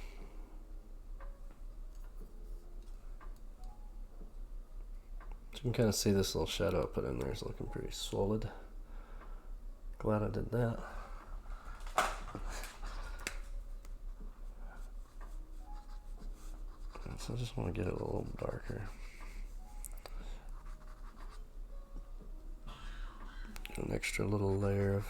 [SPEAKER 1] So you can kind of see this little shadow I put in there is looking pretty solid. Glad I did that. So I just want to get it a little darker. An extra little layer of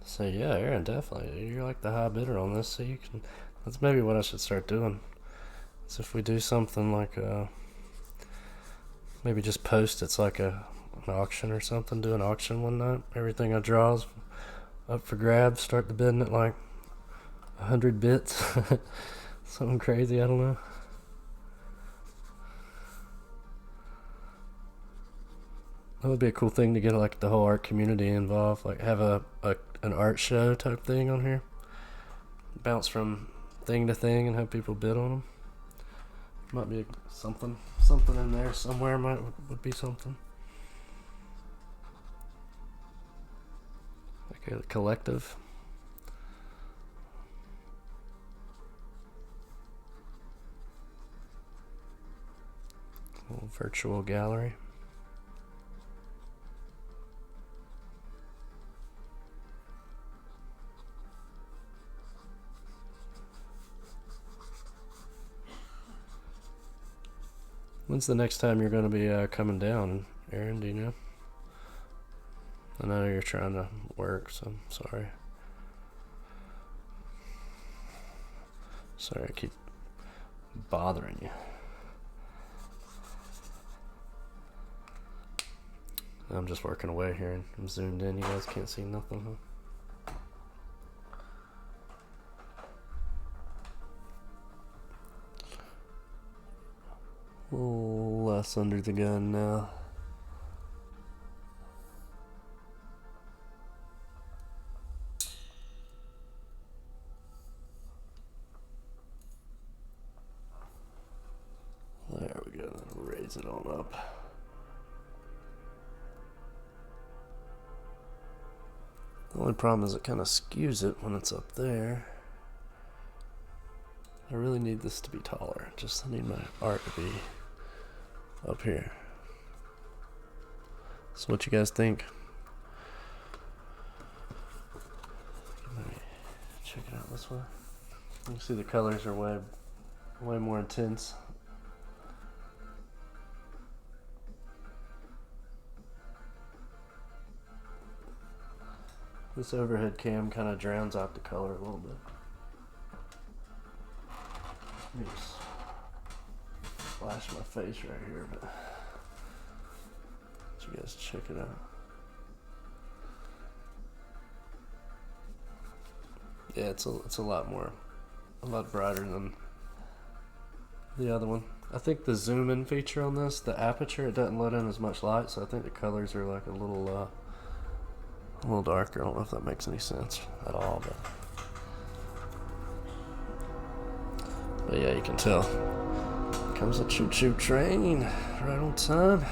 [SPEAKER 1] so yeah, Aaron, definitely. You're like the high bidder on this, so you can. That's maybe what I should start doing. So if we do something like maybe just post it's like an auction or something. Do an auction one night. Everything I draw is up for grabs. Start the bidding at like 100 bits. Something crazy. I don't know. That would be a cool thing to get like the whole art community involved. Like have an art show type thing on here. Bounce from thing to thing and have people bid on them. Might be something in there somewhere. Would be something like a collective. A little virtual gallery. When's the next time you're going to be coming down, Aaron? Do you know? I know you're trying to work, so I'm sorry. Sorry I keep bothering you. I'm just working away here and I'm zoomed in. You guys can't see nothing, huh? A little less under the gun now. There we go. Raise it on up. The only problem is it kind of skews it when it's up there. I really need this to be taller. I need my art to be up here. So what you guys think? Check it out this way. You can see the colors are way more intense. This overhead cam kind of drowns out the color a little bit. Let me just flash my face right here, but let you guys check it out. Yeah, it's a lot brighter than the other one. I think the zoom in feature on this, the aperture, it doesn't let in as much light, so I think the colors are like a little darker. I don't know if that makes any sense at all, but yeah, you can tell. Comes a choo-choo train right on time.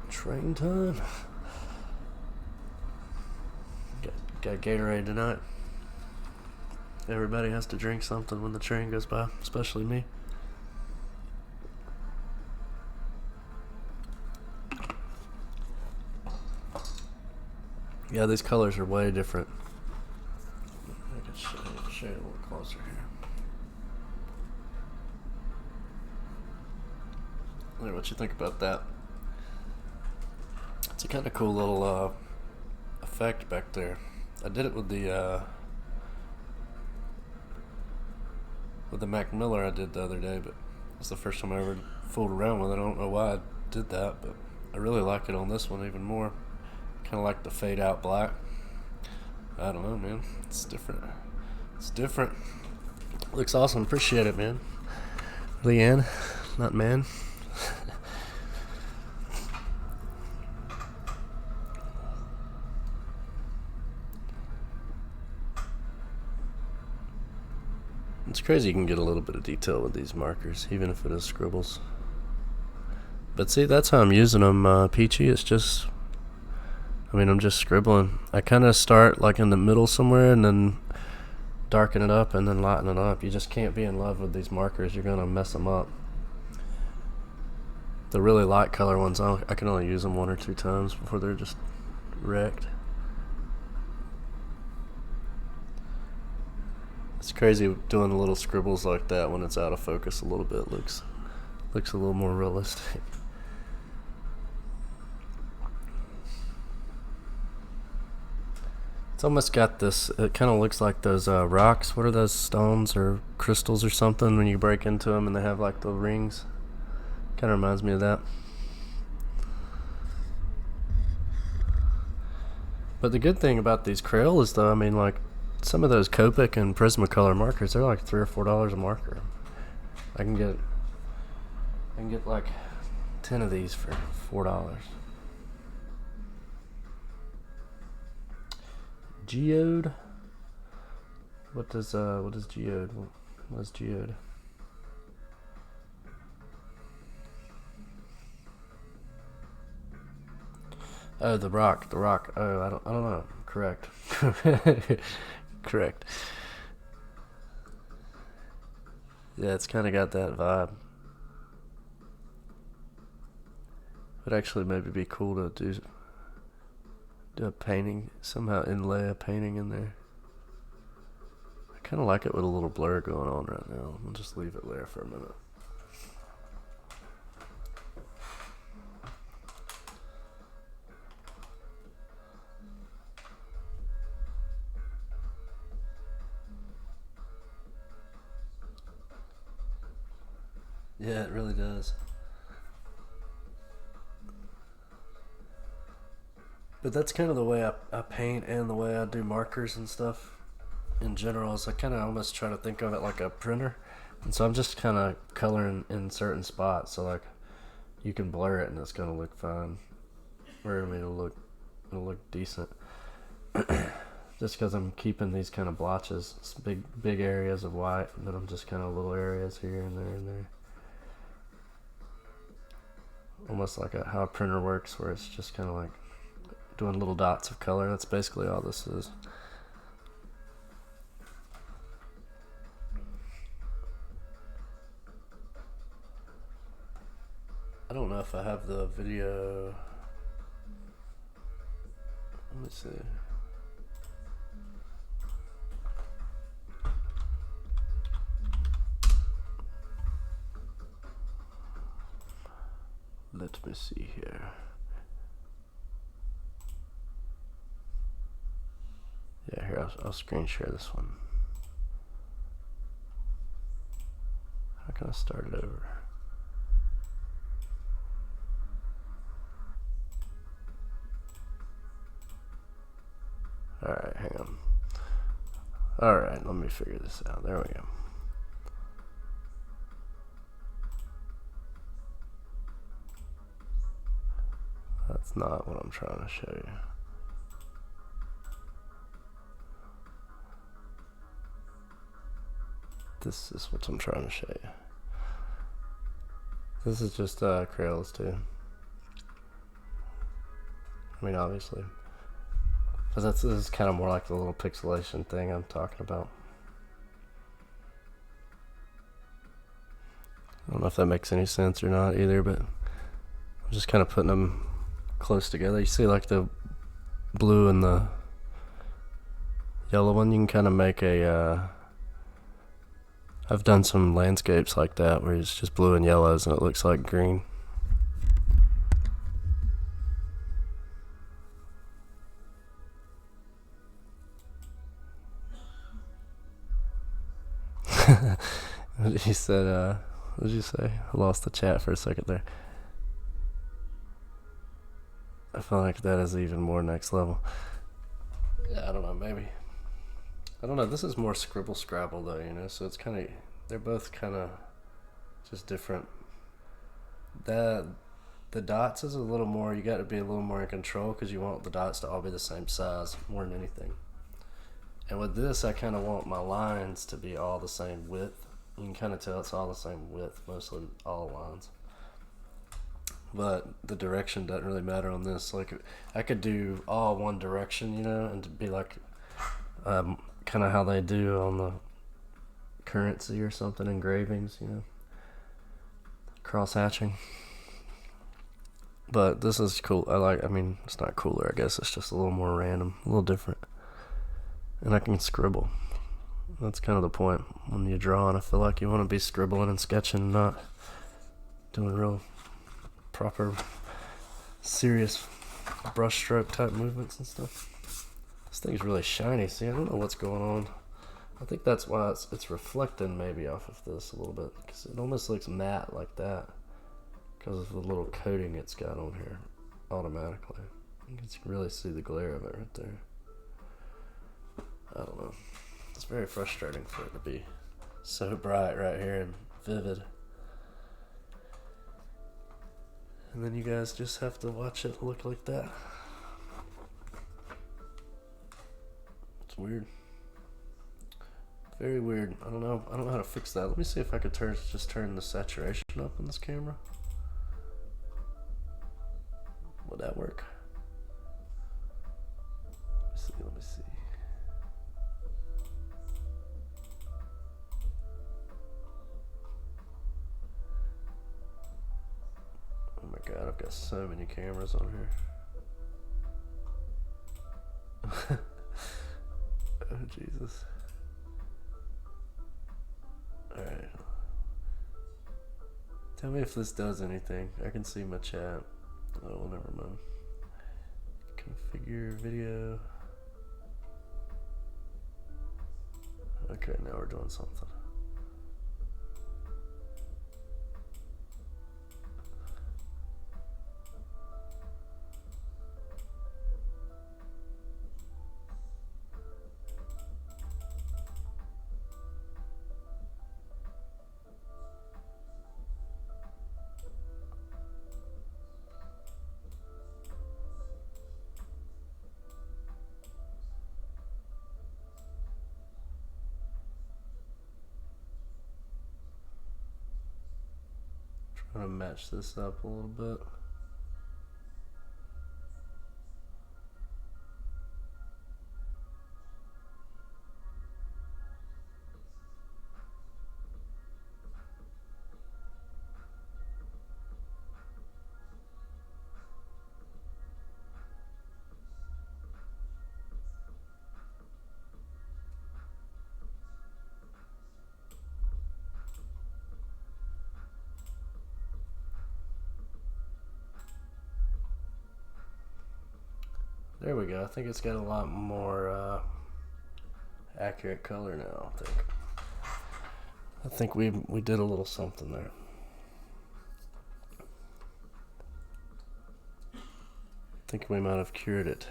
[SPEAKER 1] Train time. Got Gatorade tonight. Everybody has to drink something when the train goes by, especially me. Yeah, these colors are way different. I can show you a little closer here. There, what you think about that? It's a kind of cool little effect back there. I did it with the Mac Miller I did the other day, but it's the first time I ever fooled around with it. I don't know why I did that, but I really like it on this one even more. Kind of like the fade out black. I don't know, man. It's different. It's different. Looks awesome. Appreciate it, man. Leanne, not man. It's crazy you can get a little bit of detail with these markers, even if it is scribbles. But see, that's how I'm using them, Peachy. It's just, I'm just scribbling. I kind of start like in the middle somewhere and then darken it up and then lighten it up. You just can't be in love with these markers. You're going to mess them up. The really light color ones, I can only use them 1 or 2 times before they're just wrecked. It's crazy doing little scribbles like that when it's out of focus a little bit. Looks a little more realistic. It's almost got this, it kind of looks like those rocks. What are those, stones or crystals or something when you break into them and they have like the rings? Kind of reminds me of that. But the good thing about these Crayolas though, like some of those Copic and Prismacolor markers, they're like $3 or $4 a marker. I can get like 10 of these for $4. Geode. What is geode? What is geode? Oh, the rock. Oh, I don't know. Correct. Correct. Yeah, it's kind of got that vibe. Would actually maybe be cool to do a painting, somehow inlay a painting in there. I kind of like it with a little blur going on right now. I'll just leave it there for a minute. Yeah, it really does. But that's kind of the way I paint and the way I do markers and stuff in general. Is I kind of almost try to think of it like a printer. And so I'm just kind of coloring in certain spots. So like you can blur it and it's going to look fine. Or it'll look decent. just because I'm keeping these kind of blotches, big areas of white, and then I'm just kind of little areas here and there and there. Almost like how a printer works, where it's just kind of like doing little dots of color. That's basically all this is. I don't know if I have the video. Let me see. Let me see here. Yeah, here, I'll screen share this one. How can I start it over? Alright, hang on. Alright, let me figure this out. There we go. That's not what I'm trying to show you. This is what I'm trying to show you. This is just Crayolas too. I mean, obviously. But this is kind of more like the little pixelation thing I'm talking about. I don't know if that makes any sense or not either, but I'm just kind of putting them close together. You see like the blue and the yellow one, you can kind of make a I've done some landscapes like that where it's just blue and yellows and it looks like green. He said, what did you say? I lost the chat for a second there. I feel like that is even more next level. Yeah, I don't know, maybe. I don't know, this is more scribble scrabble though, you know, so it's kind of, they're both kind of just different. The dots is a little more, you got to be a little more in control because you want the dots to all be the same size more than anything. And with this, I kind of want my lines to be all the same width. You can kind of tell it's all the same width, mostly all lines. But the direction doesn't really matter on this. Like, I could do all one direction, you know, and be like kind of how they do on the currency or something, engravings, you know, cross hatching. But this is cool. I mean, it's not cooler, I guess. It's just a little more random, a little different. And I can scribble. That's kind of the point. When you're drawing, I feel like you want to be scribbling and sketching, not doing real proper, serious brushstroke type movements and stuff. This thing's really shiny. See, I don't know what's going on. I think that's why it's reflecting maybe off of this a little bit, because it almost looks matte like that because of the little coating it's got on here automatically. You can really see the glare of it right there. I don't know. It's very frustrating for it to be so bright right here and vivid. And then you guys just have to watch it look like that. It's weird. Very weird. I don't know how to fix that. Let me see if I could just turn the saturation up on this camera. Would that work? Let me see. Oh my god, I've got so many cameras on here. Oh Jesus. Alright. Tell me if this does anything. I can see my chat. Oh, well, never mind. Configure video. Okay, now we're doing something. I'm gonna match this up a little bit. There we go. I think it's got a lot more accurate color now. I think we did a little something there. I think we might have cured it.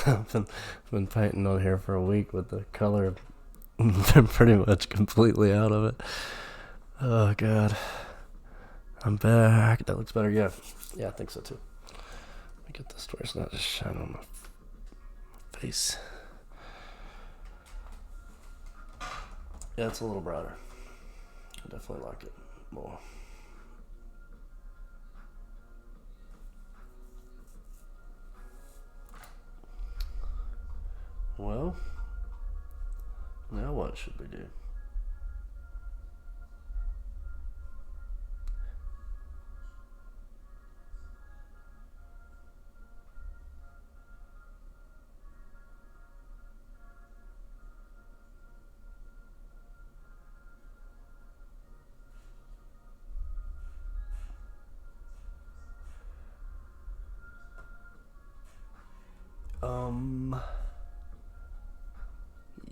[SPEAKER 1] I've been painting on here for a week with the color been pretty much completely out of it. Oh god. I'm back. That looks better. Yeah, I think so too. Let me get this where it's not just shining on my face. Yeah, it's a little brighter. I definitely like it more. Well, now what should we do?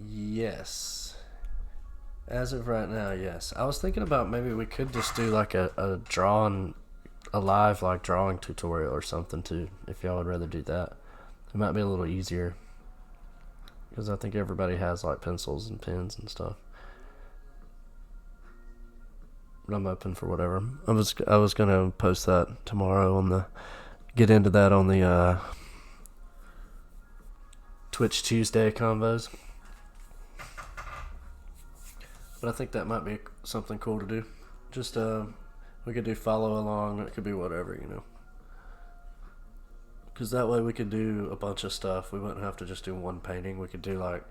[SPEAKER 1] Yes. As of right now, yes. I was thinking about maybe we could just do like a live like drawing tutorial or something too, if y'all would rather do that. It might be a little easier because I think everybody has like pencils and pens and stuff. But I'm open for whatever. I was gonna post that tomorrow get into that on the Twitch Tuesday combos. But I think that might be something cool to do. Just we could do follow along. It could be whatever, because that way we could do a bunch of stuff. We wouldn't have to just do one painting. We could do like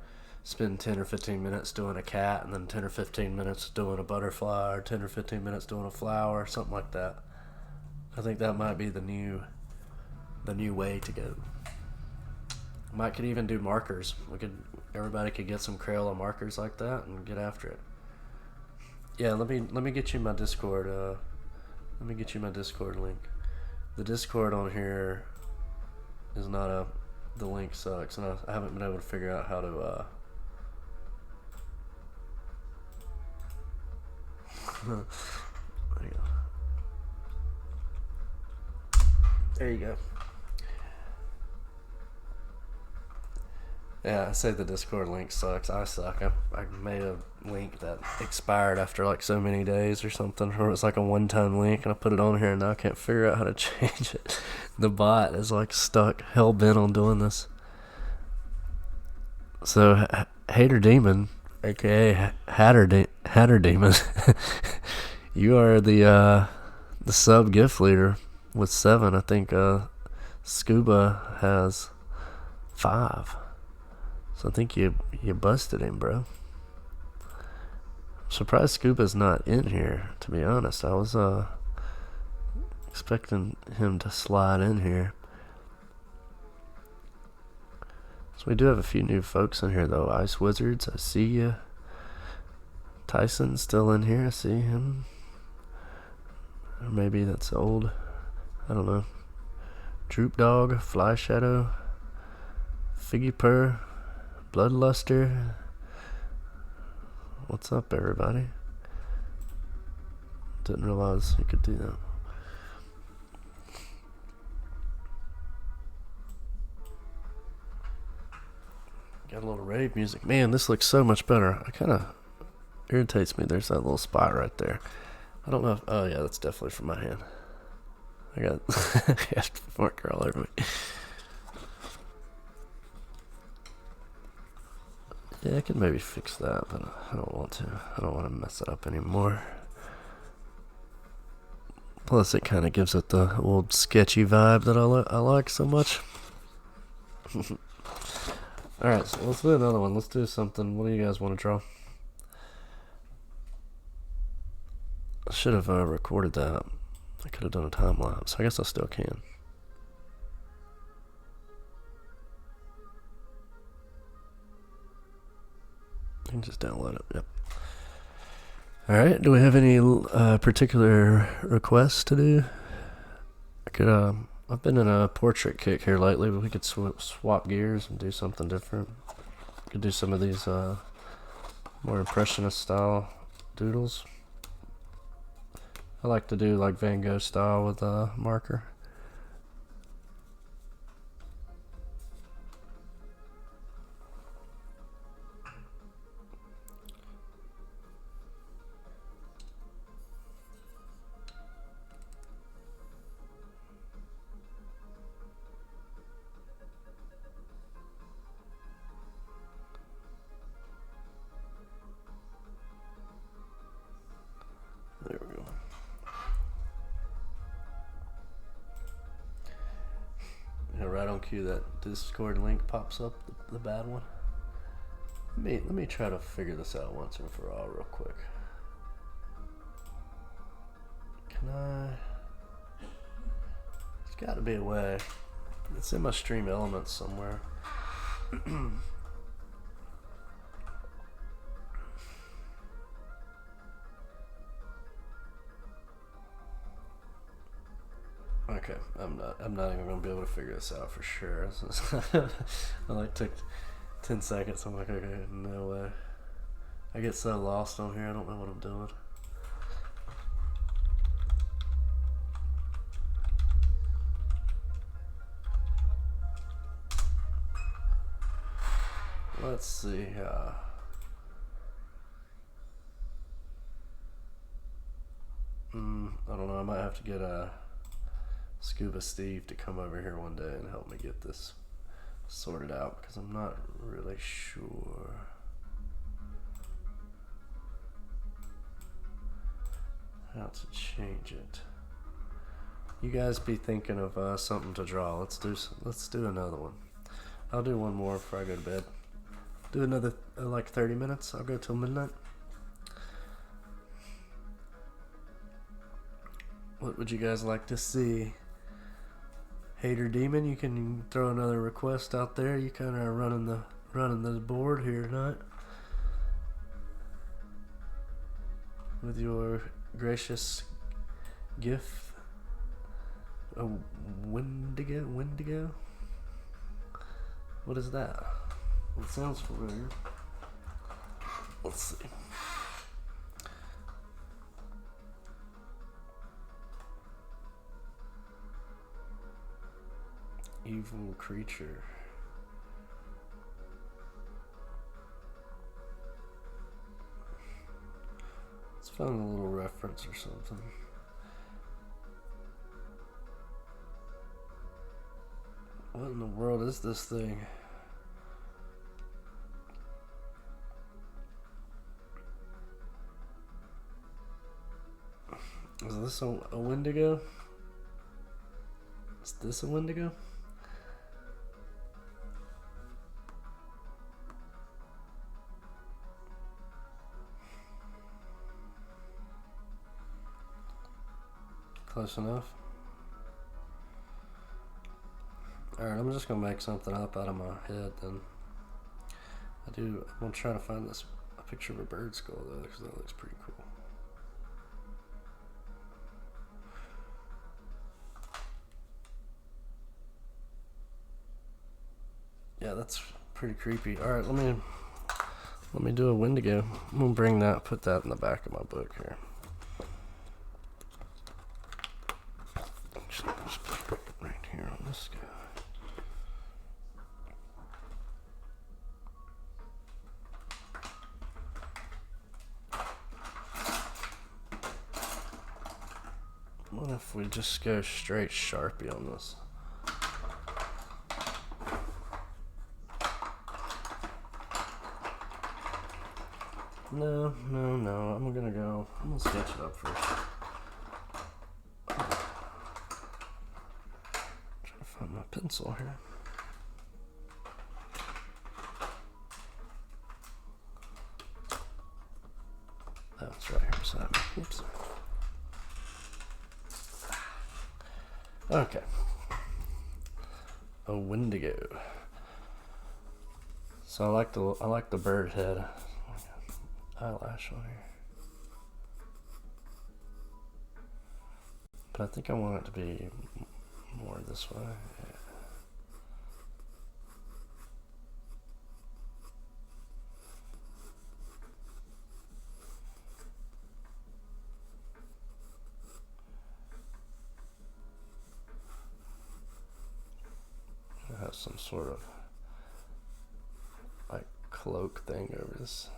[SPEAKER 1] spend 10 or 15 minutes doing a cat, and then 10 or 15 minutes doing a butterfly, or 10 or 15 minutes doing a flower, something like that. I think that might be the new way to go. Might could even do markers. Everybody could get some Crayola markers like that and get after it. Yeah, let me get you my Discord. Let me get you my Discord link. The Discord on here is not the link sucks, and I haven't been able to figure out how to there you go. Yeah, I say the Discord link sucks. I suck. I made a link that expired after like so many days or something, or it's like a one-time link, and I put it on here, and now I can't figure out how to change it. The bot is like stuck, hell-bent on doing this. So, Hater Demon, aka Hatter Demon, you are the sub gift leader with 7. I think Scuba has 5. So I think you busted him, bro. I'm surprised Scuba's not in here, to be honest. I was expecting him to slide in here. So we do have a few new folks in here, though. Ice Wizards, I see you. Tyson's still in here, I see him. Or maybe that's old. I don't know. Droop Dog, Fly Shadow, Figgy Purr, Bloodluster. What's up, everybody? Didn't realize you could do that. Got a little rave music. Man, this looks so much better. It kind of irritates me. There's that little spot right there. I don't know if... Oh, yeah, that's definitely from my hand. I got marker all over me. Yeah, I could maybe fix that, but I don't want to. I don't want to mess it up anymore. Plus, it kind of gives it the old sketchy vibe that I like so much. Alright, so let's do another one. Let's do something. What do you guys want to draw? I should have recorded that. I could have done a time lapse. I guess I still can. You can just download it. Yep. Alright, do we have any particular requests to do? I could, I've been in a portrait kick here lately, but we could swap gears and do something different. Could do some of these more impressionist style doodles. I like to do like Van Gogh style with a marker. There we go. Yeah, right on cue that Discord link pops up, the bad one. Let me try to figure this out once and for all real quick. Can I? There's got to be a way. It's in my stream elements somewhere. Okay, I'm not even gonna be able to figure this out for sure. I like took 10 seconds. I'm like, okay, no way. I get so lost on here. I don't know what I'm doing. Let's see. I don't know. I might have to get Scuba Steve to come over here one day and help me get this sorted out because I'm not really sure. How to change it. You guys be thinking of something to draw. Let's do another one. I'll do one more before I go to bed. Do another like 30 minutes. I'll go till midnight. What would you guys like to see? Hater Demon, you can throw another request out there. You kind of running the board here tonight with your gracious gift. A Wendigo? What is that? It sounds familiar. Let's see. Evil creature. Let's find a little reference or something. What in the world is this thing? Is this a Wendigo? Is this a Wendigo? Close enough. Alright, I'm just gonna make something up out of my head then. I'm gonna try to find a picture of a bird skull though, because that looks pretty cool. Yeah, that's pretty creepy. Alright, let me do a Wendigo. I'm gonna bring that, put that in the back of my book here. Just put it right here on this guy. What if we just go straight Sharpie on this? No. I'm gonna sketch it up first. Trying to find my pencil here. Oh, it's right here beside me. Oops. Okay. A Wendigo. So I like the bird head. Eyelash on here. But I think I want it to be more this way. Yeah. I have some sort of like cloak thing over this.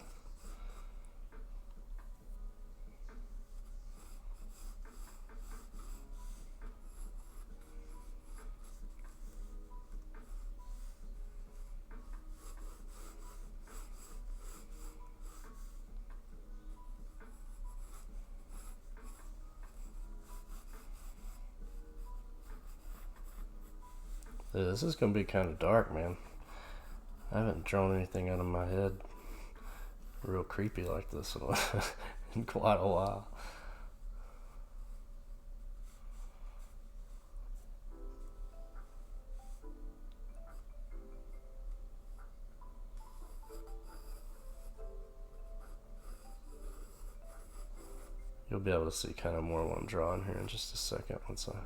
[SPEAKER 1] This is gonna be kind of dark, man. I haven't drawn anything out of my head real creepy like this in quite a while. You'll be able to see kind of more what I'm drawing here in just a second once I...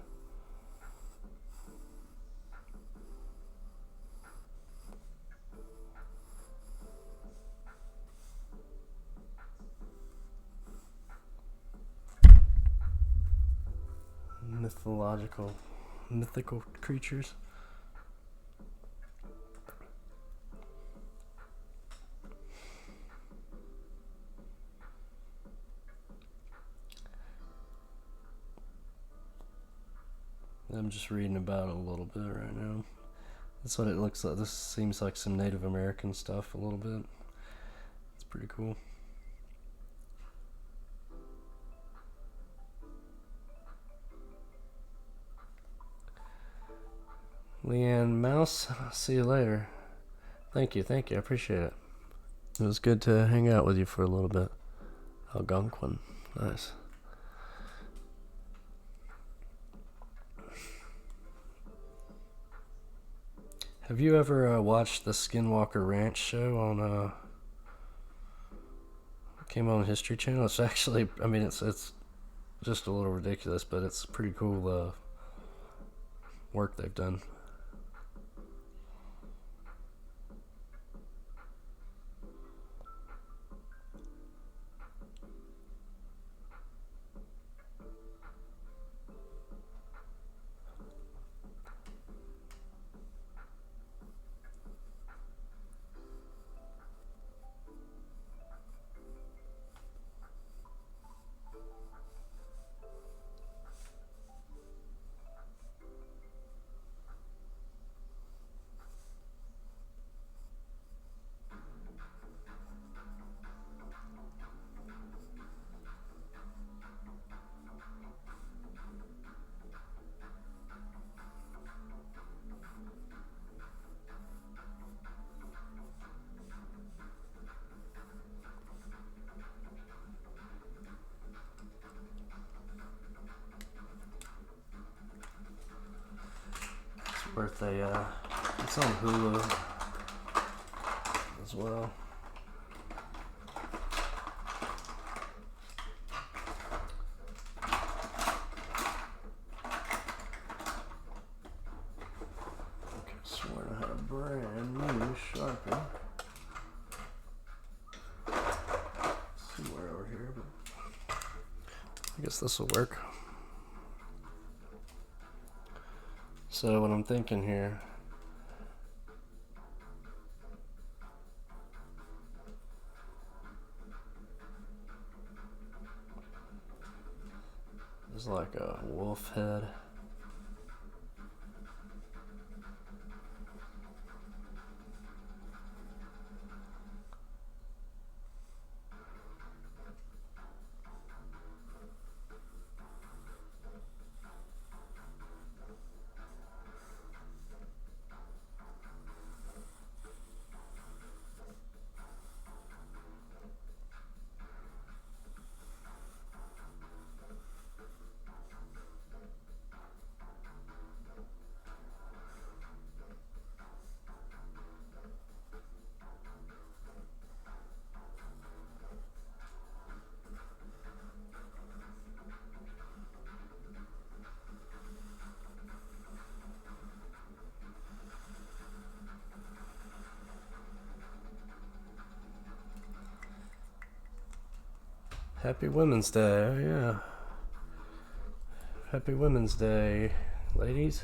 [SPEAKER 1] mythical creatures. I'm just reading about it a little bit right now. That's what it looks like. This seems like some Native American stuff a little bit. It's pretty cool. Leanne Mouse, see you later. Thank you, I appreciate it. It was good to hang out with you for a little bit. Algonquin, nice. Have you ever watched the Skinwalker Ranch show on came on History Channel? It's actually, I mean, it's just a little ridiculous, but it's pretty cool work they've done. Birthday, it's on Hulu as well. Okay, sworn I had a brand new Sharpie. Somewhere over here, but I guess this will work. So what I'm thinking here is like a wolf head. Happy Women's Day. Oh, yeah. Happy Women's Day, ladies.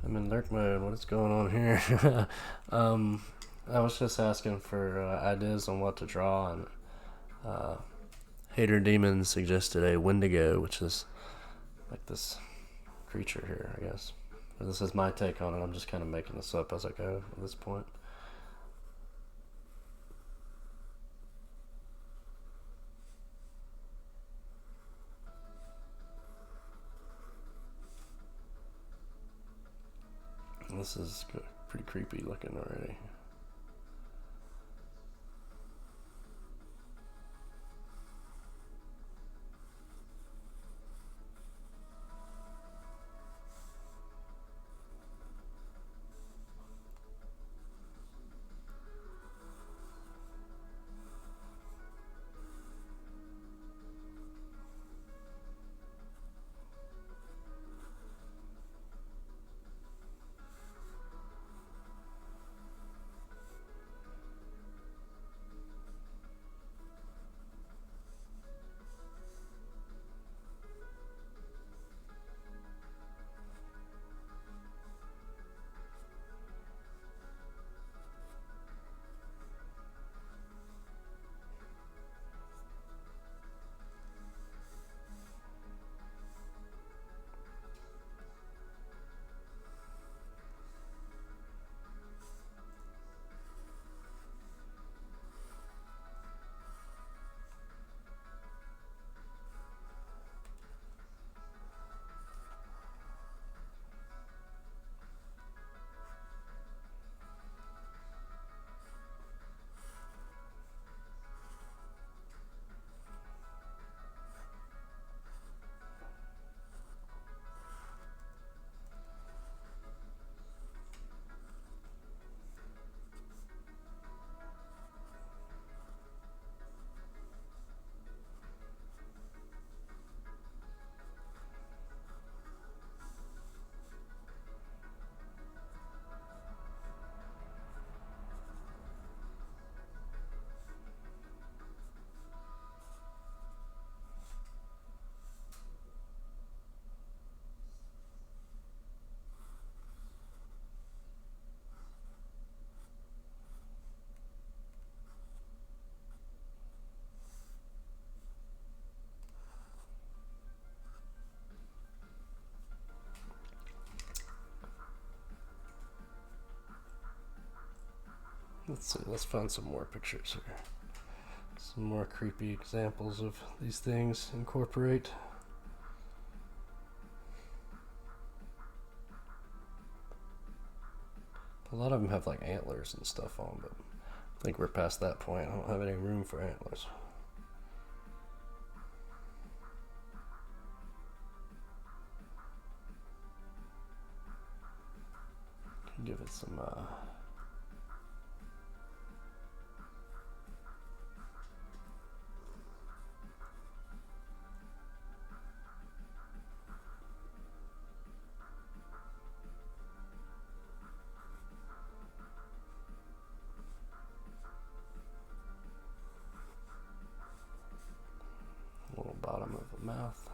[SPEAKER 1] I'm in lurk mode. What is going on here? I was just asking for ideas on what to draw, and uh, Hater Demon suggested a Wendigo, which is like this creature here, I guess. Or this is my take on it. I'm just kind of making this up as I go at this point. This is pretty creepy looking already. Let's see, let's find some more pictures here. Some more creepy examples of these things. Incorporate. A lot of them have like antlers and stuff on, but I think we're past that point. I don't have any room for antlers. Give it some little bottom of the mouth.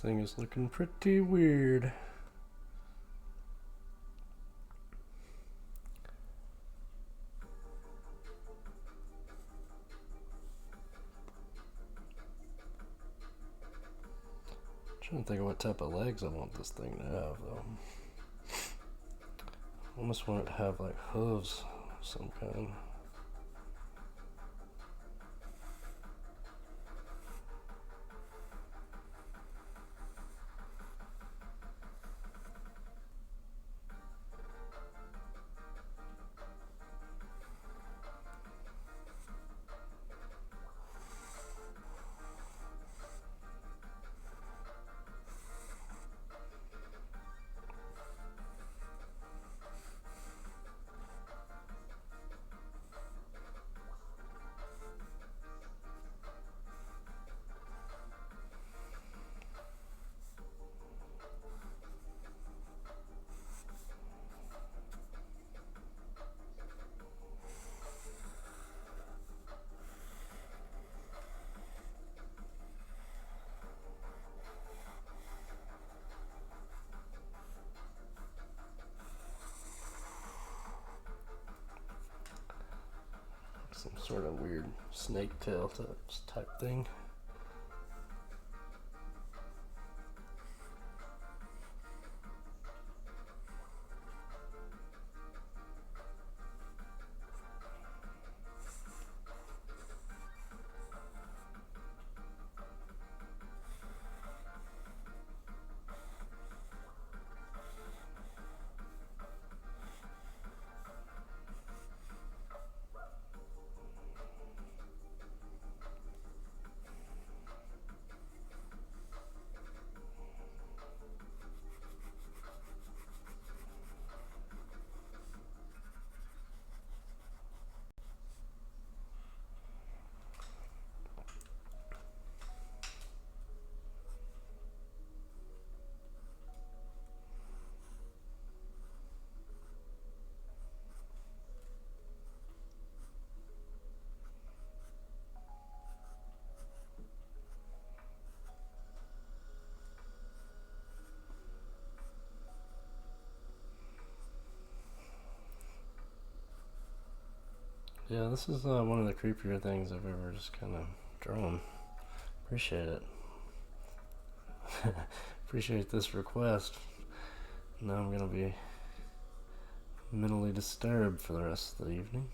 [SPEAKER 1] thing is looking pretty weird. I'm trying to think of what type of legs I want this thing to have, though. I almost want it to have like hooves of some kind. Some sort of weird snake tail type thing. Yeah, this is one of the creepier things I've ever just kind of drawn. Appreciate it. Appreciate this request. Now I'm going to be mentally disturbed for the rest of the evening.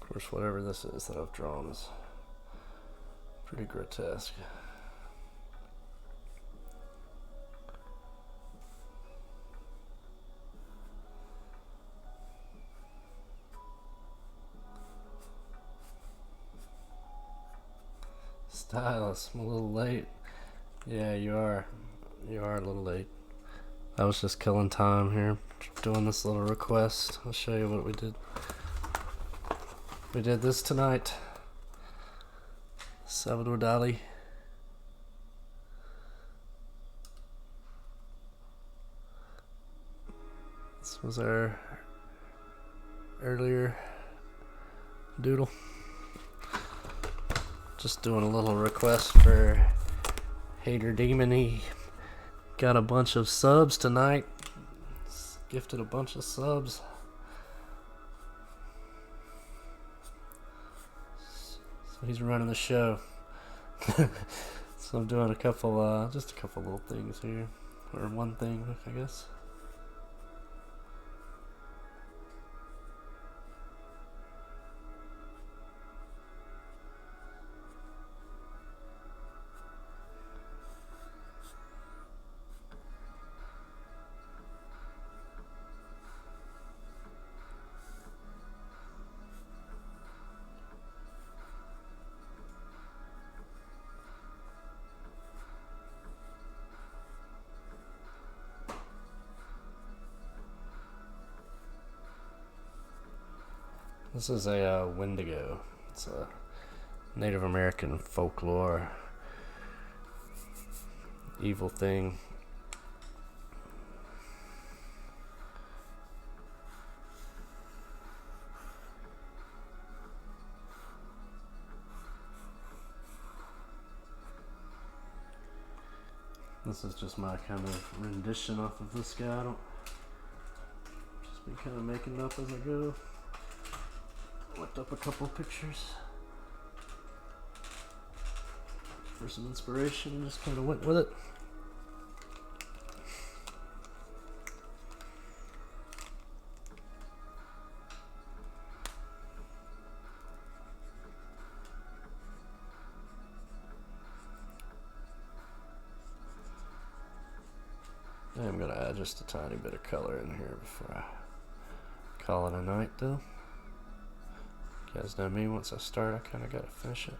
[SPEAKER 1] Of course, whatever this is that I've drawn is pretty grotesque. Stylus, I'm a little late. Yeah, you are. You are a little late. I was just killing time here, doing this little request. I'll show you what we did. We did this tonight. Salvador Dali. This was our earlier doodle. Just doing a little request for Hater Demon. He got a bunch of subs tonight. Gifted a bunch of subs. So he's running the show. So I'm doing just a couple little things here. Or one thing, I guess. This is a Wendigo. It's a Native American folklore evil thing. This is just my kind of rendition off of this guy. I don't just been kind of making it up as I go. Looked up a couple pictures for some inspiration and just kind of went with it. I'm going to add just a tiny bit of color in here before I call it a night though. You guys know me, once I start I kind of got to finish it.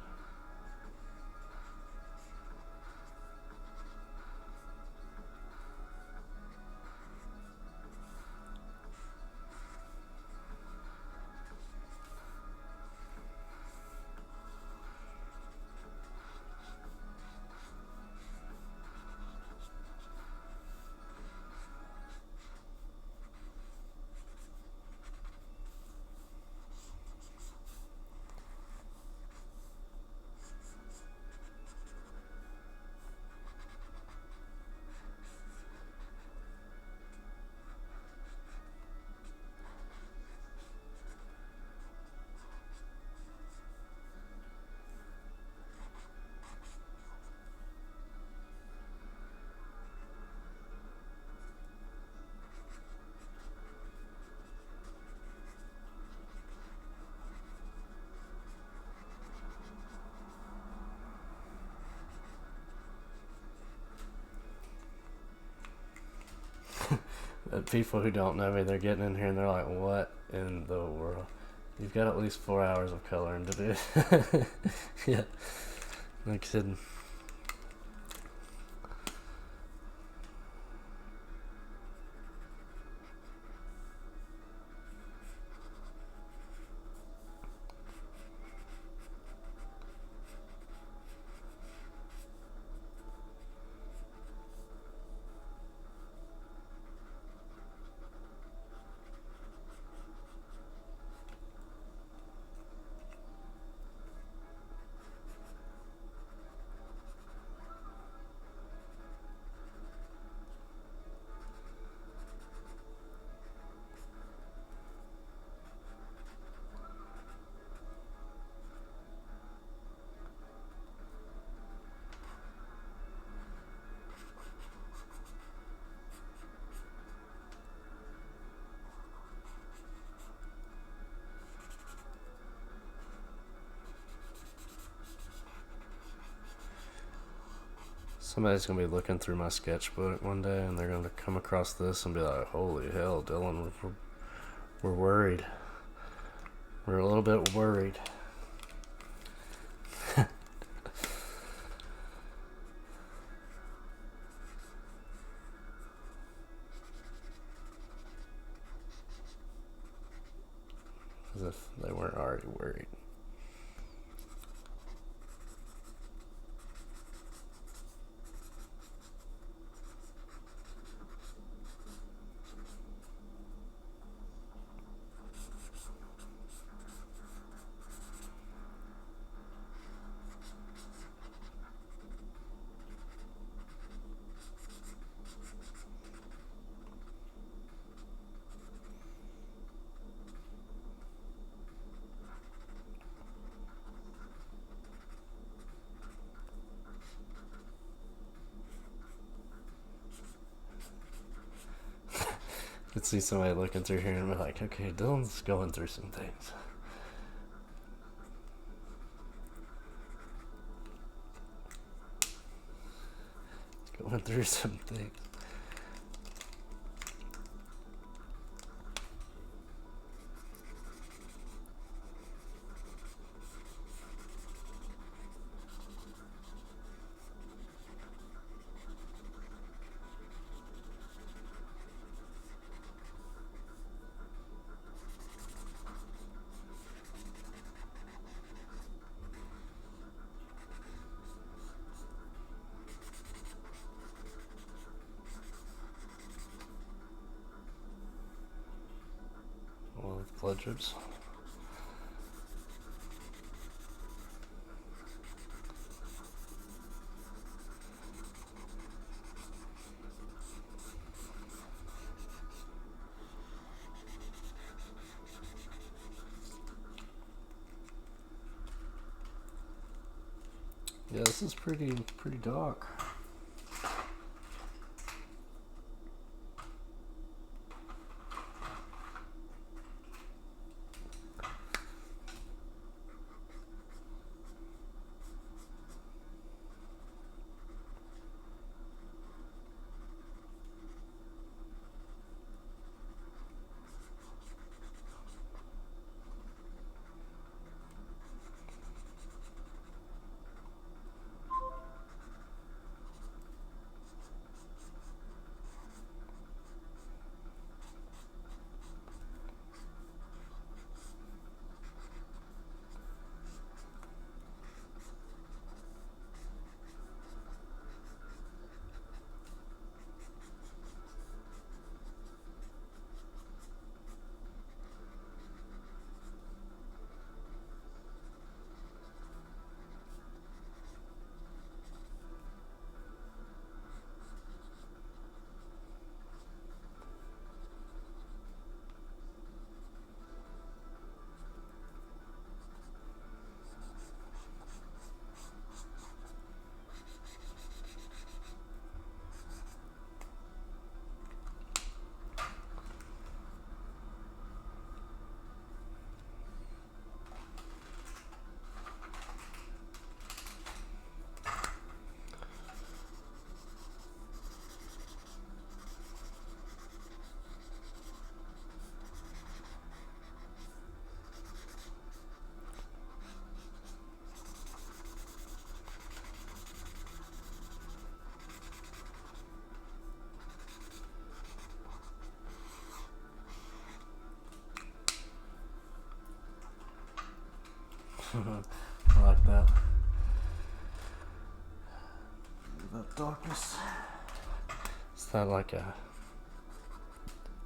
[SPEAKER 1] People who don't know me, they're getting in here and they're like, what in the world? You've got at least 4 hours of coloring to do. Yeah, no kidding. Somebody's going to be looking through my sketchbook one day and they're going to come across this and be like, holy hell, Dylan, we're worried. We're a little bit worried. As if they weren't already worried. Could see somebody looking through here and be like, okay, Dylan's going through some things. Going through some things. blood drips. Yeah, this is pretty dark. I like that. That darkness. Is that like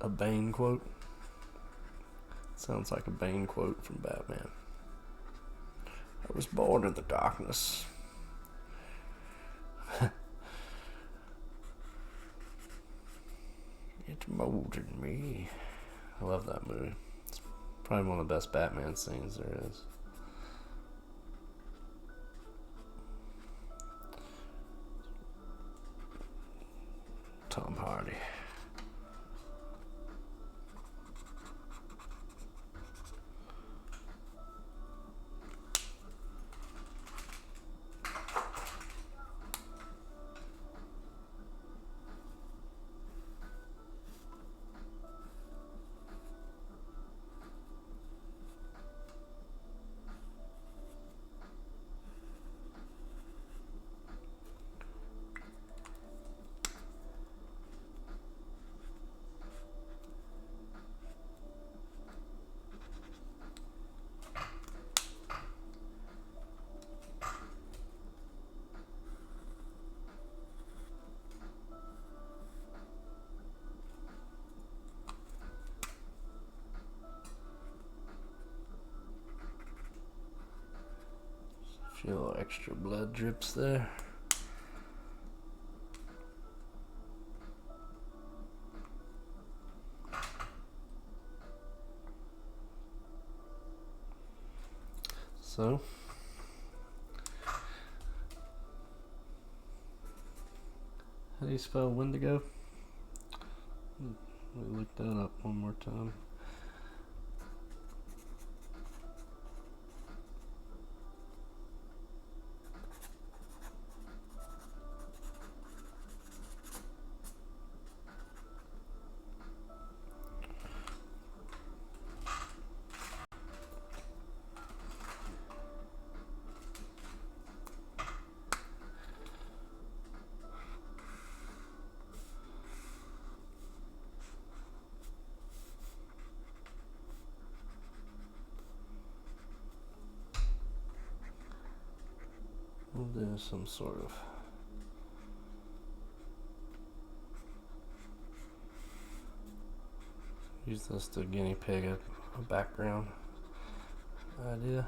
[SPEAKER 1] a Bane quote? Sounds like a Bane quote from Batman. I was born in the darkness. It molded me. I love that movie. It's probably one of the best Batman scenes there is. Tom Hardy. A few extra blood drips there. So, how do you spell Wendigo? Let me look that up one more time. We'll do some sort of use this to guinea pig a background idea.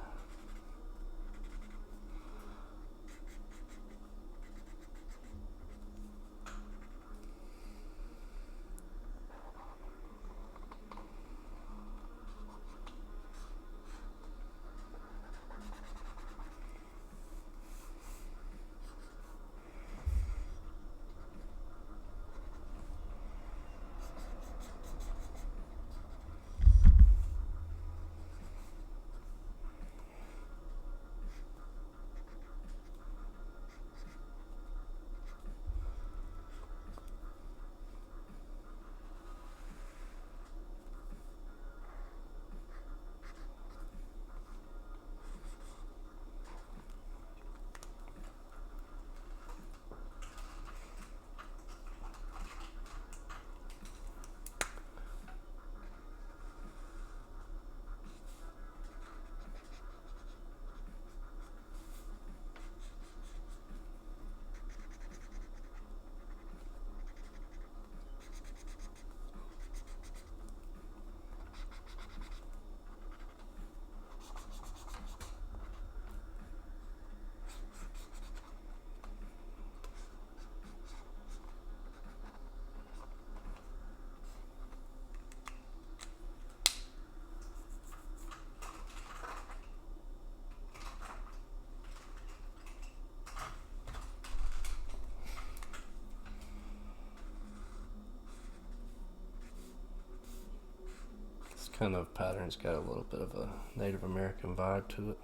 [SPEAKER 1] This kind of pattern's got a little bit of a Native American vibe to it.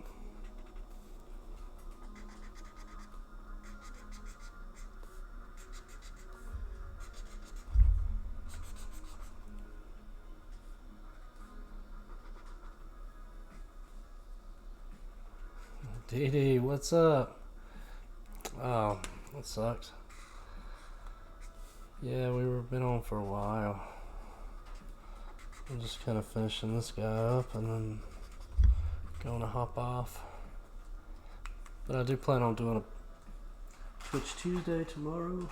[SPEAKER 1] Dee Dee, what's up? Oh, that sucks. Yeah, been on for a while. I'm just kind of finishing this guy up and then going to hop off. But I do plan on doing a Twitch Tuesday tomorrow.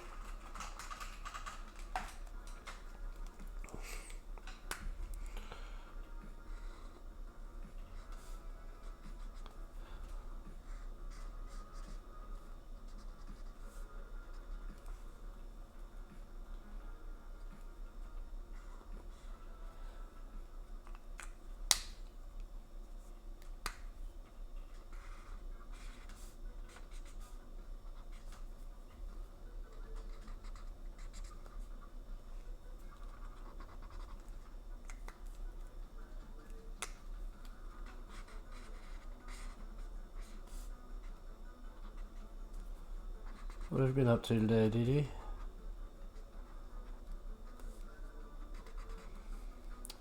[SPEAKER 1] What have you been up to today, Dee Dee?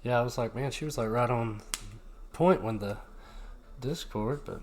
[SPEAKER 1] Yeah, I was like, man, she was like right on point when the Discord, but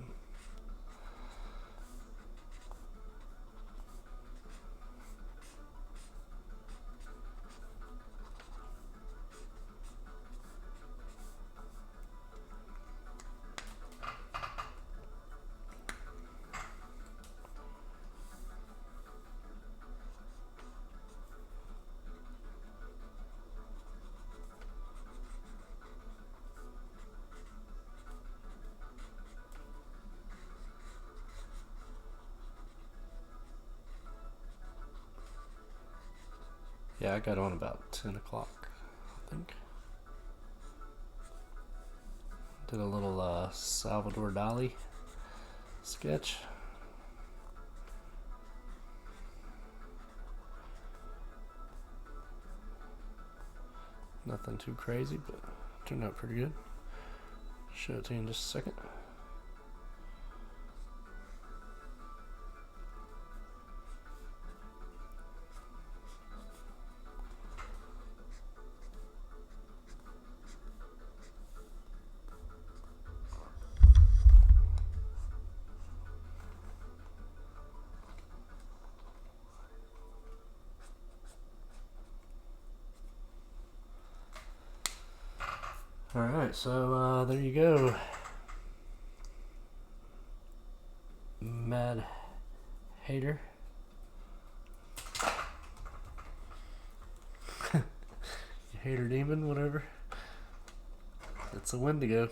[SPEAKER 1] yeah, I got on about 10 o'clock, I think. Did a little Salvador Dali sketch. Nothing too crazy, but turned out pretty good. Show it to you in just a second. Alright, so there you go. Mad Hater. Hater Demon, whatever. It's a Wendigo.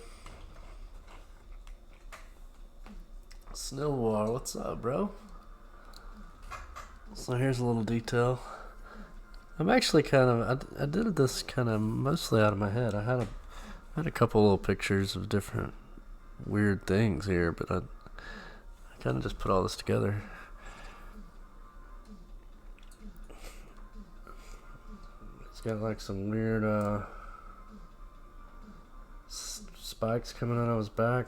[SPEAKER 1] Snowwar, what's up, bro? So here's a little detail. I'm actually I did this kind of mostly out of my head. I had a couple little pictures of different weird things here, but I kind of just put all this together. It's got like some weird spikes coming out of his back,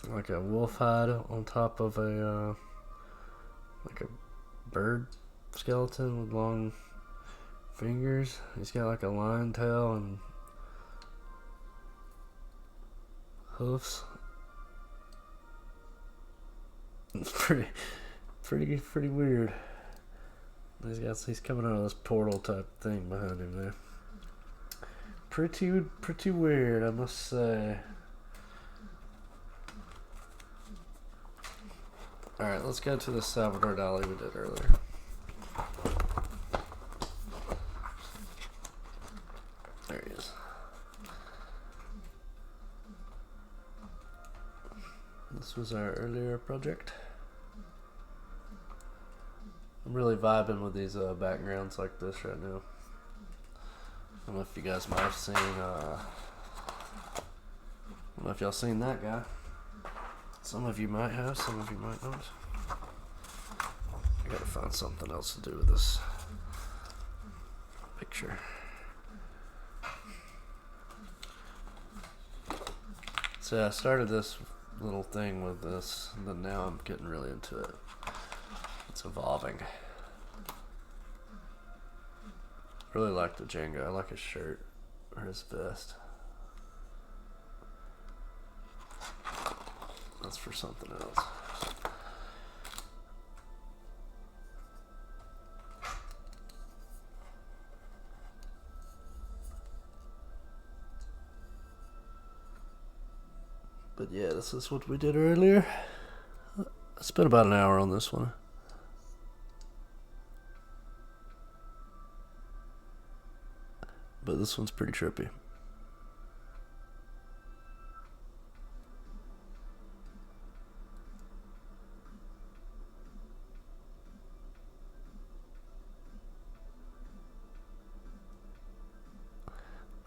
[SPEAKER 1] like a wolf hide on top of a like a bird skeleton with long fingers. He's got like a lion tail and hoofs. It's pretty weird. He's coming out of this portal type thing behind him there. Pretty weird, I must say. Alright, let's go to the Salvador Dali we did earlier. There he is. This was our earlier project. I'm really vibing with these backgrounds like this right now. I don't know if you guys might have seen, I don't know if y'all seen that guy. Some of you might have, some of you might not. I gotta find something else to do with this picture. So yeah, I started this little thing with this, and then now I'm getting really into it. It's evolving. I really like the Django. I like his shirt or his vest. That's for something else. But yeah, this is what we did earlier. I spent about an hour on this one. But this one's pretty trippy.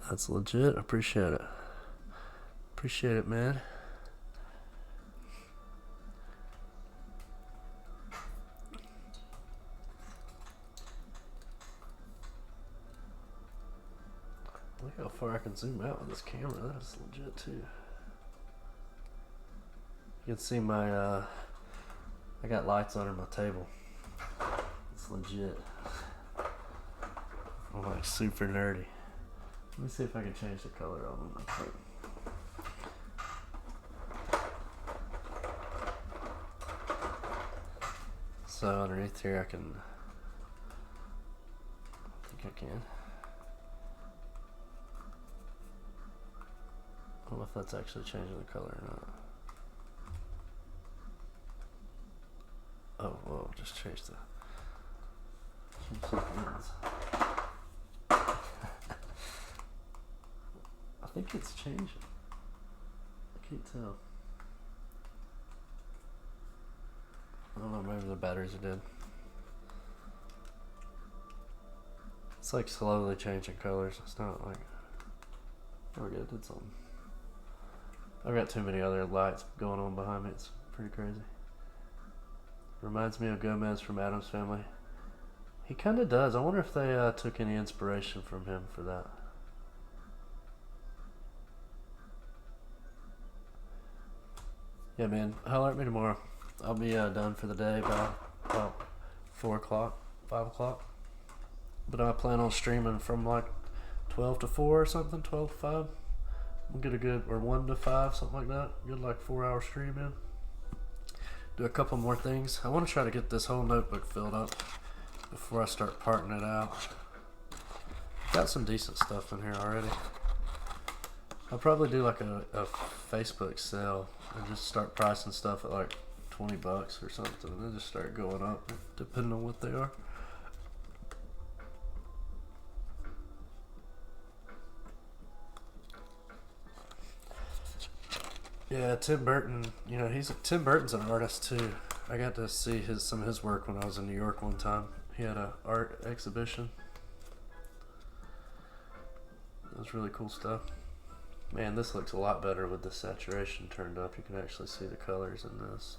[SPEAKER 1] That's legit. I appreciate it. Appreciate it, man. Look how far I can zoom out with this camera. That is legit too. You can see my I got lights under my table. It's legit. I'm like super nerdy. Let me see if I can change the color on them. So underneath here I think I can. I don't know if that's actually changing the color or not. Oh, whoa, just change something else. I think it's changing. I can't tell. I don't know, maybe the batteries are dead. It's like slowly changing colors. It's not like... Oh, yeah, it did something. I've got too many other lights going on behind me. It's pretty crazy. Reminds me of Gomez from Addams Family. He kind of does. I wonder if they took any inspiration from him for that. Yeah, man. Holler at me tomorrow. I'll be done for the day by about 4 o'clock, 5 o'clock. But I plan on streaming from like 12 to 4 or something, 12 to 5. We'll get a good, or 1 to 5, something like that. Good like 4-hour stream in. Do a couple more things. I want to try to get this whole notebook filled up before I start parting it out. Got some decent stuff in here already. I'll probably do like a Facebook sale and just start pricing stuff at like $20 or something, and then just start going up depending on what they are. Yeah, Tim Burton. You know, Tim Burton's an artist too. I got to see some of his work when I was in New York one time. He had a art exhibition. It was really cool stuff. Man, this looks a lot better with the saturation turned up. You can actually see the colors in this.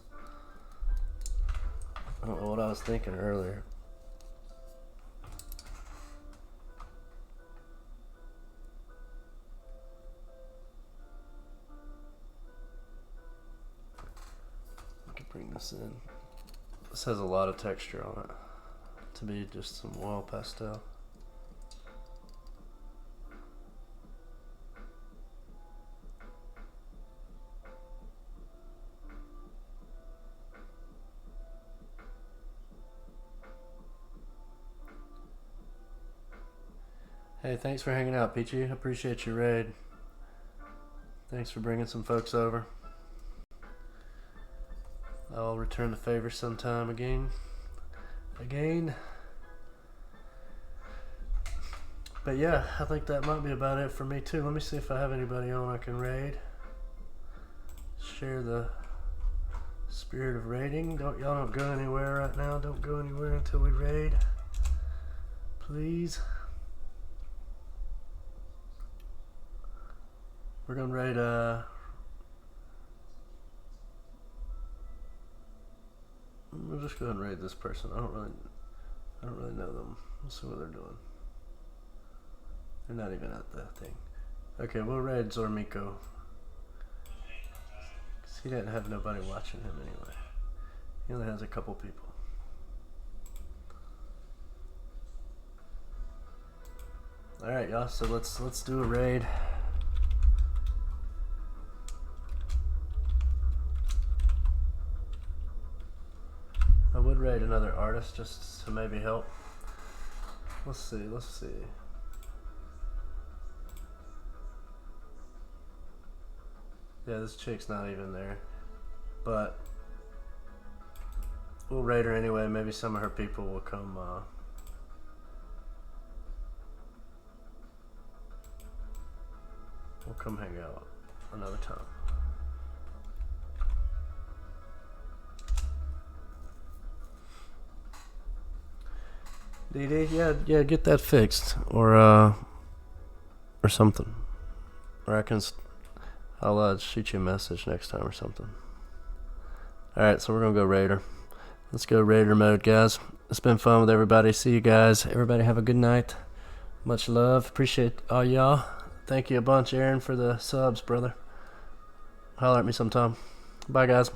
[SPEAKER 1] I don't know what I was thinking earlier. I can bring this in. This has a lot of texture on it to be just some oil pastel. Hey, thanks for hanging out, Peachy. Appreciate your raid. Thanks for bringing some folks over. I'll return the favor sometime again. But yeah, I think that might be about it for me too. Let me see if I have anybody on I can raid. Share the spirit of raiding. Y'all don't go anywhere right now. Don't go anywhere until we raid. Please. We're gonna raid we'll just go ahead and raid this person. I don't really know them. We'll see what they're doing. They're not even at the thing. Okay, we'll raid Zormiko. Cause he didn't have nobody watching him anyway. He only has a couple people. Alright y'all, so let's do a raid. I would raid another artist just to maybe help. Let's see. Yeah, this chick's not even there. But we'll raid her anyway. Maybe some of her people will come we'll come hang out another time. DD, yeah, get that fixed, or something, or I'll shoot you a message next time or something. All right, so we're gonna go Raider. Let's go Raider mode, guys. It's been fun with everybody. See you guys. Everybody have a good night. Much love. Appreciate all y'all. Thank you a bunch, Aaron, for the subs, brother. Holler at me sometime. Bye, guys.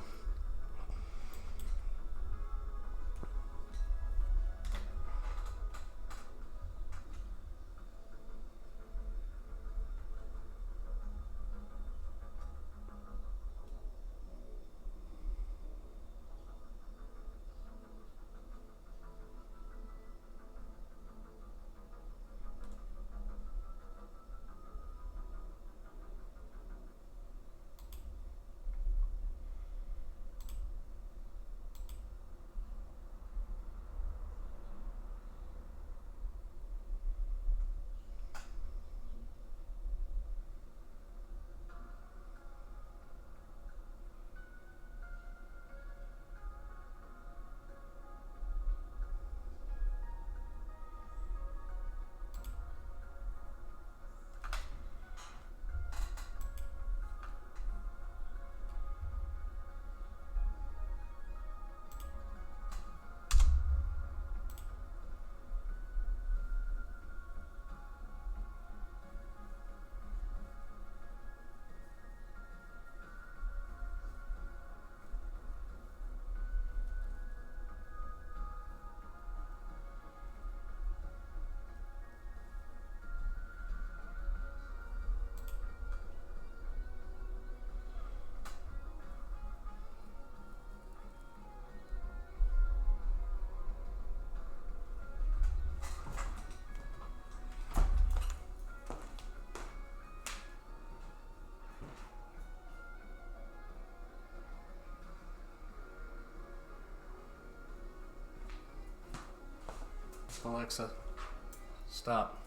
[SPEAKER 1] Alexa, stop.